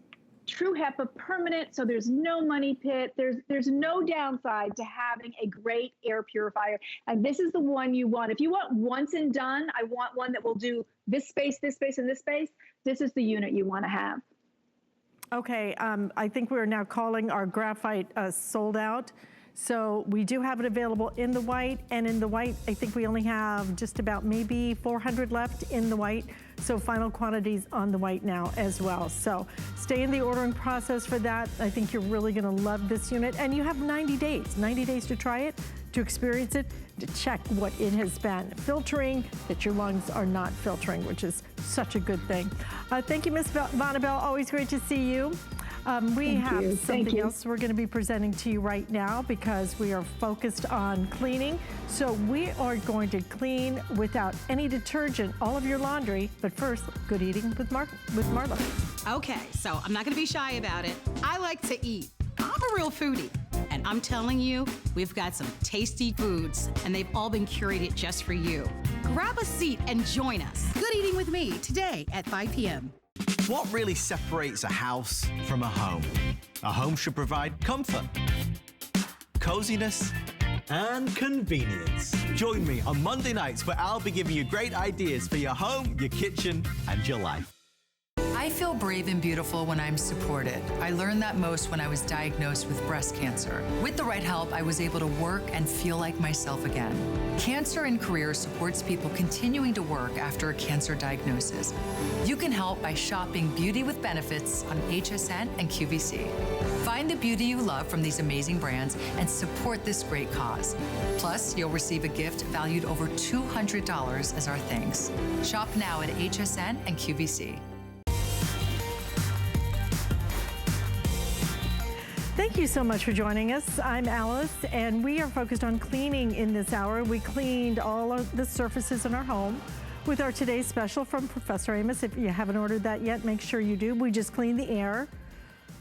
true HEPA permanent, so there's no money pit. There's no downside to having a great air purifier. And this is the one you want. If you want once and done, I want one that will do this space, and this space. This is the unit you want to have. Okay, I think we're now calling our graphite sold out. So we do have it available in the white, and in the white, I think we only have just about maybe 400 left in the white. So final quantities on the white now as well. So stay in the ordering process for that. I think you're really gonna love this unit. And you have 90 days to try it, to experience it, to check what it has been filtering, that your lungs are not filtering, which is such a good thing. Thank you, Ms. Vonabelle, always great to see you. We have something else we're going to be presenting to you right now because we are focused on cleaning. So we are going to clean without any detergent all of your laundry. But first, good eating with Marla. Okay, so I'm not going to be shy about it. I like to eat. I'm a real foodie. And I'm telling you, we've got some tasty foods, and they've all been curated just for you. Grab a seat and join us. Good eating with me today at 5 p.m. What really separates a house from a home? A home should provide comfort. coziness and convenience. Join me on Monday nights where I'll be giving you great ideas for your home, your kitchen, and your life. I feel brave and beautiful when I'm supported. I learned that most when I was diagnosed with breast cancer. With the right help, I was able to work and feel like myself again. Cancer in Career supports people continuing to work after a cancer diagnosis. You can help by shopping beauty with benefits on HSN and QVC. Find the beauty you love from these amazing brands and support this great cause. Plus, you'll receive a gift valued over $200 as our thanks. Shop now at HSN and QVC. Thank you so much for joining us. I'm Alice, and we are focused on cleaning in this hour. We cleaned all of the surfaces in our home with our today's special from Professor Amos. If you haven't ordered that yet, make sure you do. We just cleaned the air,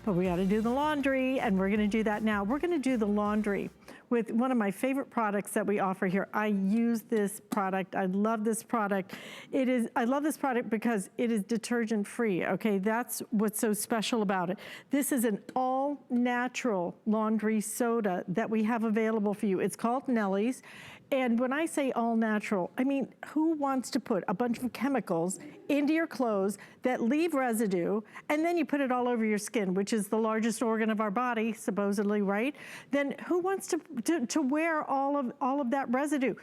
but we got to do the laundry, and we're going to do that now. We're going to do the laundry with one of my favorite products that we offer here. I use this product. I love this product. I love this product because it is detergent free, okay? That's what's so special about it. This is an all natural laundry soda that we have available for you. It's called Nellie's. And when I say all natural, I mean, who wants to put a bunch of chemicals into your clothes that leave residue, and then you put it all over your skin, which is the largest organ of our body, supposedly, right? Then who wants to wear all of that residue?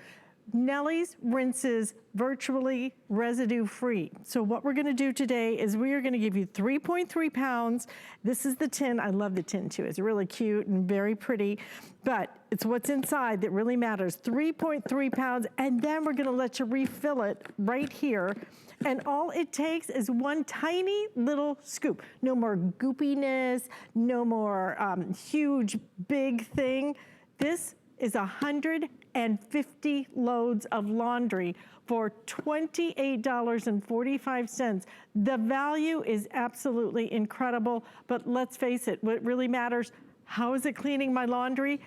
Nellie's rinses virtually residue-free. So what we're gonna do today is we are gonna give you 3.3 pounds. This is the tin. I love the tin too. It's really cute and very pretty, but it's what's inside that really matters. 3.3 pounds, and then we're gonna let you refill it right here. And all it takes is one tiny little scoop. No more goopiness, no more huge, big thing. This is 150 loads of laundry for $28.45. The value is absolutely incredible, but let's face it, what really matters, how is it cleaning my laundry?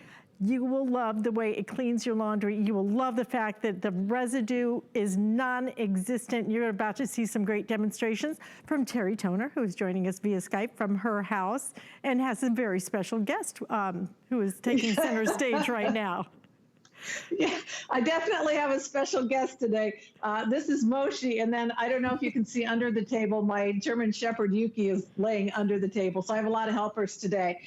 You will love the way it cleans your laundry. You will love the fact that the residue is non-existent. You're about to see some great demonstrations from Terry Toner, who is joining us via Skype from her house and has a very special guest who is taking center stage right now. Yeah, I definitely have a special guest today. This is Moshi, and then I don't know if you can see under the table, my German Shepherd Yuki is laying under the table, so I have a lot of helpers today.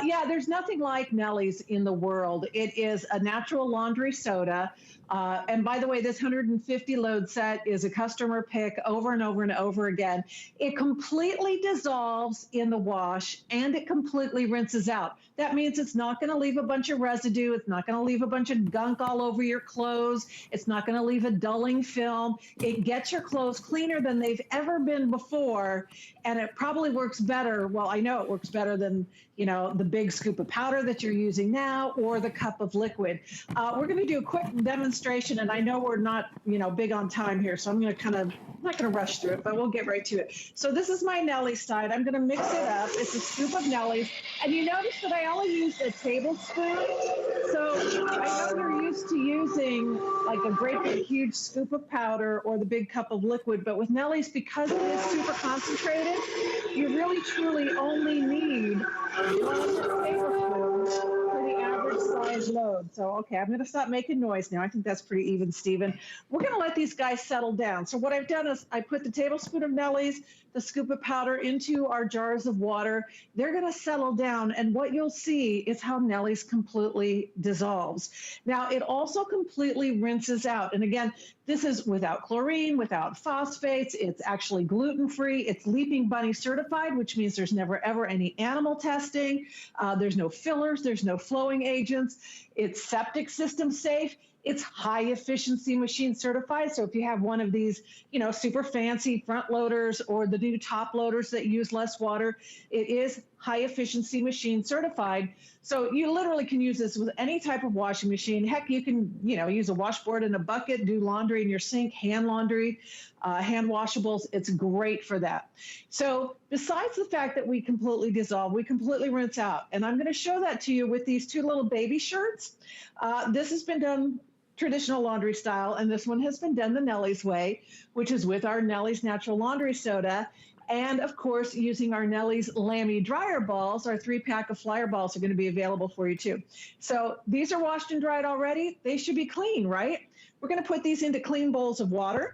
Yeah, there's nothing like Nellie's in the world. It is a natural laundry soda. And by the way, this 150 load set is a customer pick over and over and over again. It completely dissolves in the wash and it completely rinses out. That means it's not going to leave a bunch of residue. It's not going to leave a bunch of gunk all over your clothes. It's not going to leave a dulling film. It gets your clothes cleaner than they've ever been before. And it probably works better. Well, I know it works better than, you know, the big scoop of powder that you're using now or the cup of liquid. We're going to do a quick demonstration, and I know we're not, you know, big on time here, so I'm going to I'm not going to rush through it, but we'll get right to it. So this is my Nellie's side. I'm going to mix it up. It's a scoop of Nellie's, and you notice that I only used a tablespoon. So I know you're used to using like a great big huge scoop of powder or the big cup of liquid, but with Nellie's, because it is super concentrated, you really truly only need 1 tablespoon for the average size load. So, okay, I'm going to stop making noise now. I think that's pretty even, Stephen. We're going to let these guys settle down. So what I've done is I put the tablespoon of Nellie's, the scoop of powder into our jars of water. They're going to settle down, and what you'll see is how Nellie's completely dissolves. Now, it also completely rinses out. And again, this is without chlorine, without phosphates. It's actually gluten-free. It's Leaping Bunny certified, which means there's never, ever any animal testing. There's no fillers. There's no flowing agents. It's septic system safe. It's high efficiency machine certified. So if you have one of these, you know, super fancy front loaders or the new top loaders that use less water, it is high efficiency machine certified. So you literally can use this with any type of washing machine. Heck, you can, you know, use a washboard in a bucket, do laundry in your sink, hand laundry, hand washables. It's great for that. So besides the fact that we completely dissolve, we completely rinse out. And I'm going to show that to you with these two little baby shirts. This has been done traditional laundry style, and this one has been done the Nellie's way, which is with our Nellie's Natural Laundry Soda. And of course, using our Nellie's Lammy dryer balls, our 3-pack of flyer balls are going to be available for you too. So these are washed and dried already. They should be clean, right? We're going to put these into clean bowls of water.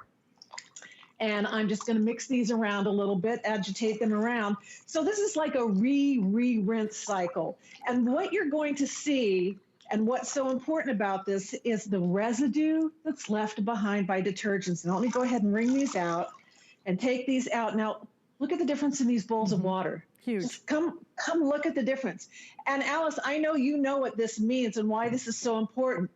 And I'm just going to mix these around a little bit, agitate them around. So this is like a re-rinse cycle. And what you're going to see, and what's so important about this, is the residue that's left behind by detergents. Now let me go ahead and wring these out and take these out. Now look at the difference in these bowls of water. Huge. Just come look at the difference. And Alice, I know you know what this means and why this is so important.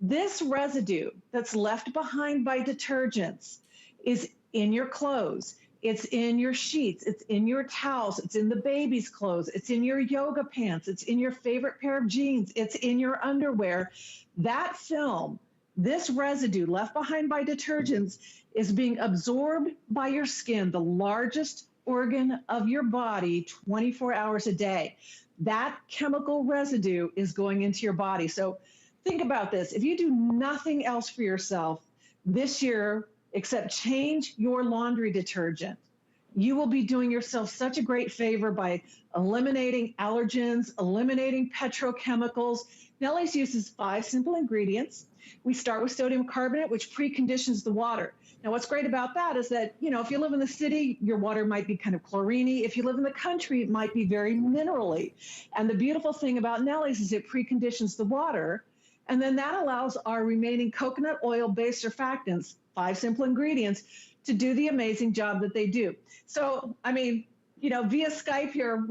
This residue that's left behind by detergents is in your clothes, it's in your sheets, it's in your towels, it's in the baby's clothes, it's in your yoga pants, it's in your favorite pair of jeans, it's in your underwear. That film, this residue left behind by detergents, is being absorbed by your skin, the largest organ of your body, 24 hours a day. That chemical residue is going into your body. So think about this. If you do nothing else for yourself this year, except change your laundry detergent, you will be doing yourself such a great favor by eliminating allergens, eliminating petrochemicals. Nellie's uses 5 simple ingredients. We start with sodium carbonate, which preconditions the water. Now, what's great about that is that, if you live in the city, your water might be kind of chlorine-y. If you live in the country, it might be very mineral-y. And the beautiful thing about Nellie's is it preconditions the water, and then that allows our remaining coconut oil-based surfactants, 5 simple ingredients, to do the amazing job that they do. So, via Skype here,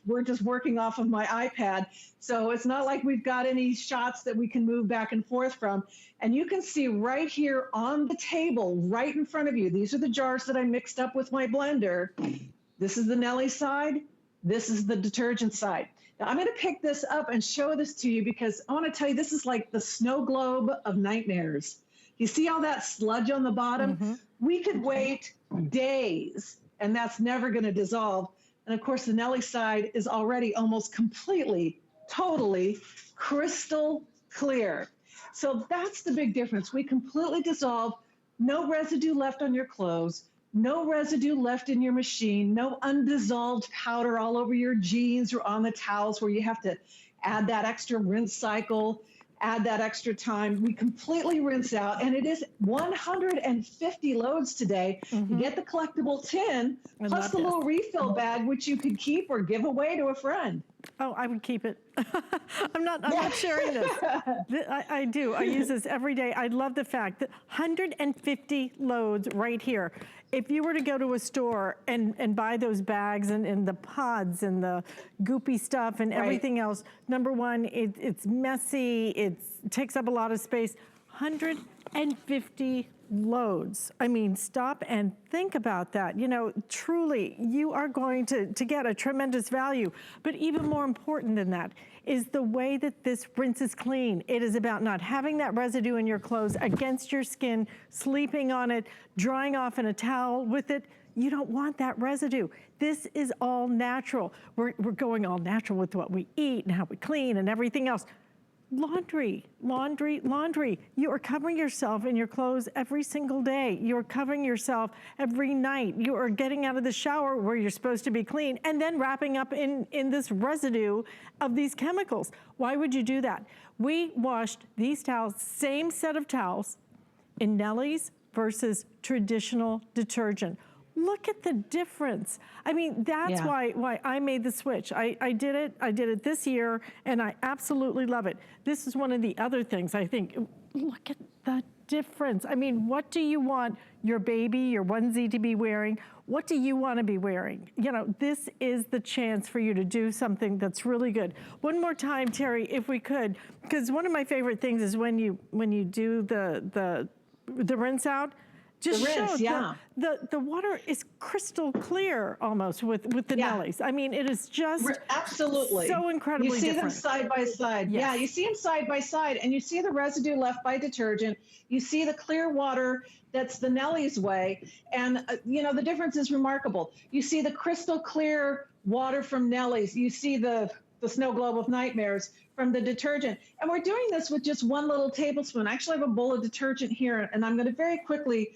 we're just working off of my iPad. So it's not like we've got any shots that we can move back and forth from. And you can see right here on the table, right in front of you, these are the jars that I mixed up with my blender. This is the Nellie side. This is the detergent side. Now, I'm going to pick this up and show this to you because I want to tell you, this is like the snow globe of nightmares. You see all that sludge on the bottom? Mm-hmm. We could wait days, and that's never going to dissolve. And of course, the Nellie side is already almost completely, totally crystal clear. So that's the big difference. We completely dissolve, no residue left on your clothes, no residue left in your machine, no undissolved powder all over your jeans or on the towels where you have to add that extra rinse cycle, add that extra time. We completely rinse out, and it is 150 loads today. Mm-hmm. You get the collectible tin, plus the little refill bag, which you could keep or give away to a friend. Oh, I would keep it. I'm not sharing this. I do. I use this every day. I love the fact that 150 loads right here. If you were to go to a store and buy those bags and the pods and the goopy stuff and everything else, number one, it's messy, it takes up a lot of space. 150 loads. I mean, stop and think about that. Truly, you are going to get a tremendous value. But even more important than that is the way that this rinses clean. It is about not having that residue in your clothes against your skin, sleeping on it, drying off in a towel with it. You don't want that residue. This is all natural. We're going all natural with what we eat and how we clean and everything else. Laundry, laundry, laundry. You are covering yourself in your clothes every single day. You're covering yourself every night. You are getting out of the shower where you're supposed to be clean and then wrapping up in this residue of these chemicals. Why would you do that? We washed these towels, same set of towels, in Nellie's versus traditional detergent. Look at the difference. I mean, that's why I made the switch. I did it this year, and I absolutely love it. This is one of the other things I think, look at the difference. I mean, what do you want your baby, your onesie to be wearing? What do you want to be wearing? This is the chance for you to do something that's really good. One more time, Terry, if we could, because one of my favorite things is when you do the rinse out, just the rinse, the water is crystal clear almost with the Nellies. I mean, it is just absolutely so incredibly different. You see them side by side. Yes. Yeah, you see them side by side, and you see the residue left by detergent. You see the clear water that's the Nellie's way, and the difference is remarkable. You see the crystal clear water from Nellie's. You see the the snow globe of nightmares from the detergent. And we're doing this with just 1 little tablespoon. I actually have a bowl of detergent here, and I'm going to very quickly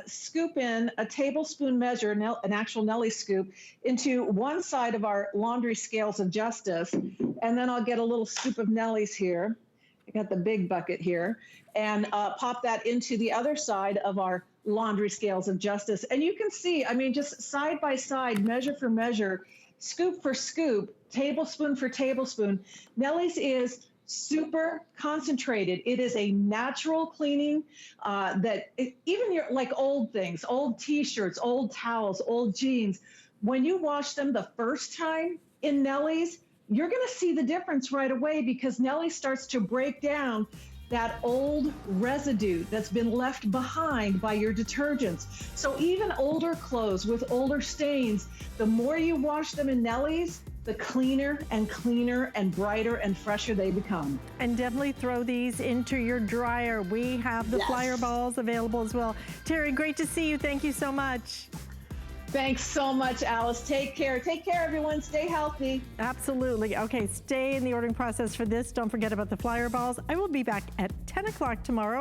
scoop in a tablespoon measure, an actual Nelly scoop, into one side of our laundry scales of justice. And then I'll get a little scoop of Nelly's here. I got the big bucket here, and pop that into the other side of our laundry scales of justice. And you can see, I mean, just side by side, measure for measure, scoop for scoop, tablespoon for tablespoon. Nelly's is super concentrated. It is a natural cleaning even your like old things, old t-shirts, old towels, old jeans, when you wash them the first time in Nelly's, you're going to see the difference right away, because Nelly starts to break down that old residue that's been left behind by your detergents. So even older clothes with older stains, the more you wash them in Nelly's, the cleaner and brighter and fresher they become. And definitely throw these into your dryer. We have the flyer balls available as well. Terry, great to see you. Thank you so much. Thanks so much, Alice. Take care. Take care, everyone. Stay healthy. Absolutely. Okay, stay in the ordering process for this. Don't forget about the flyer balls. I will be back at 10 o'clock tomorrow.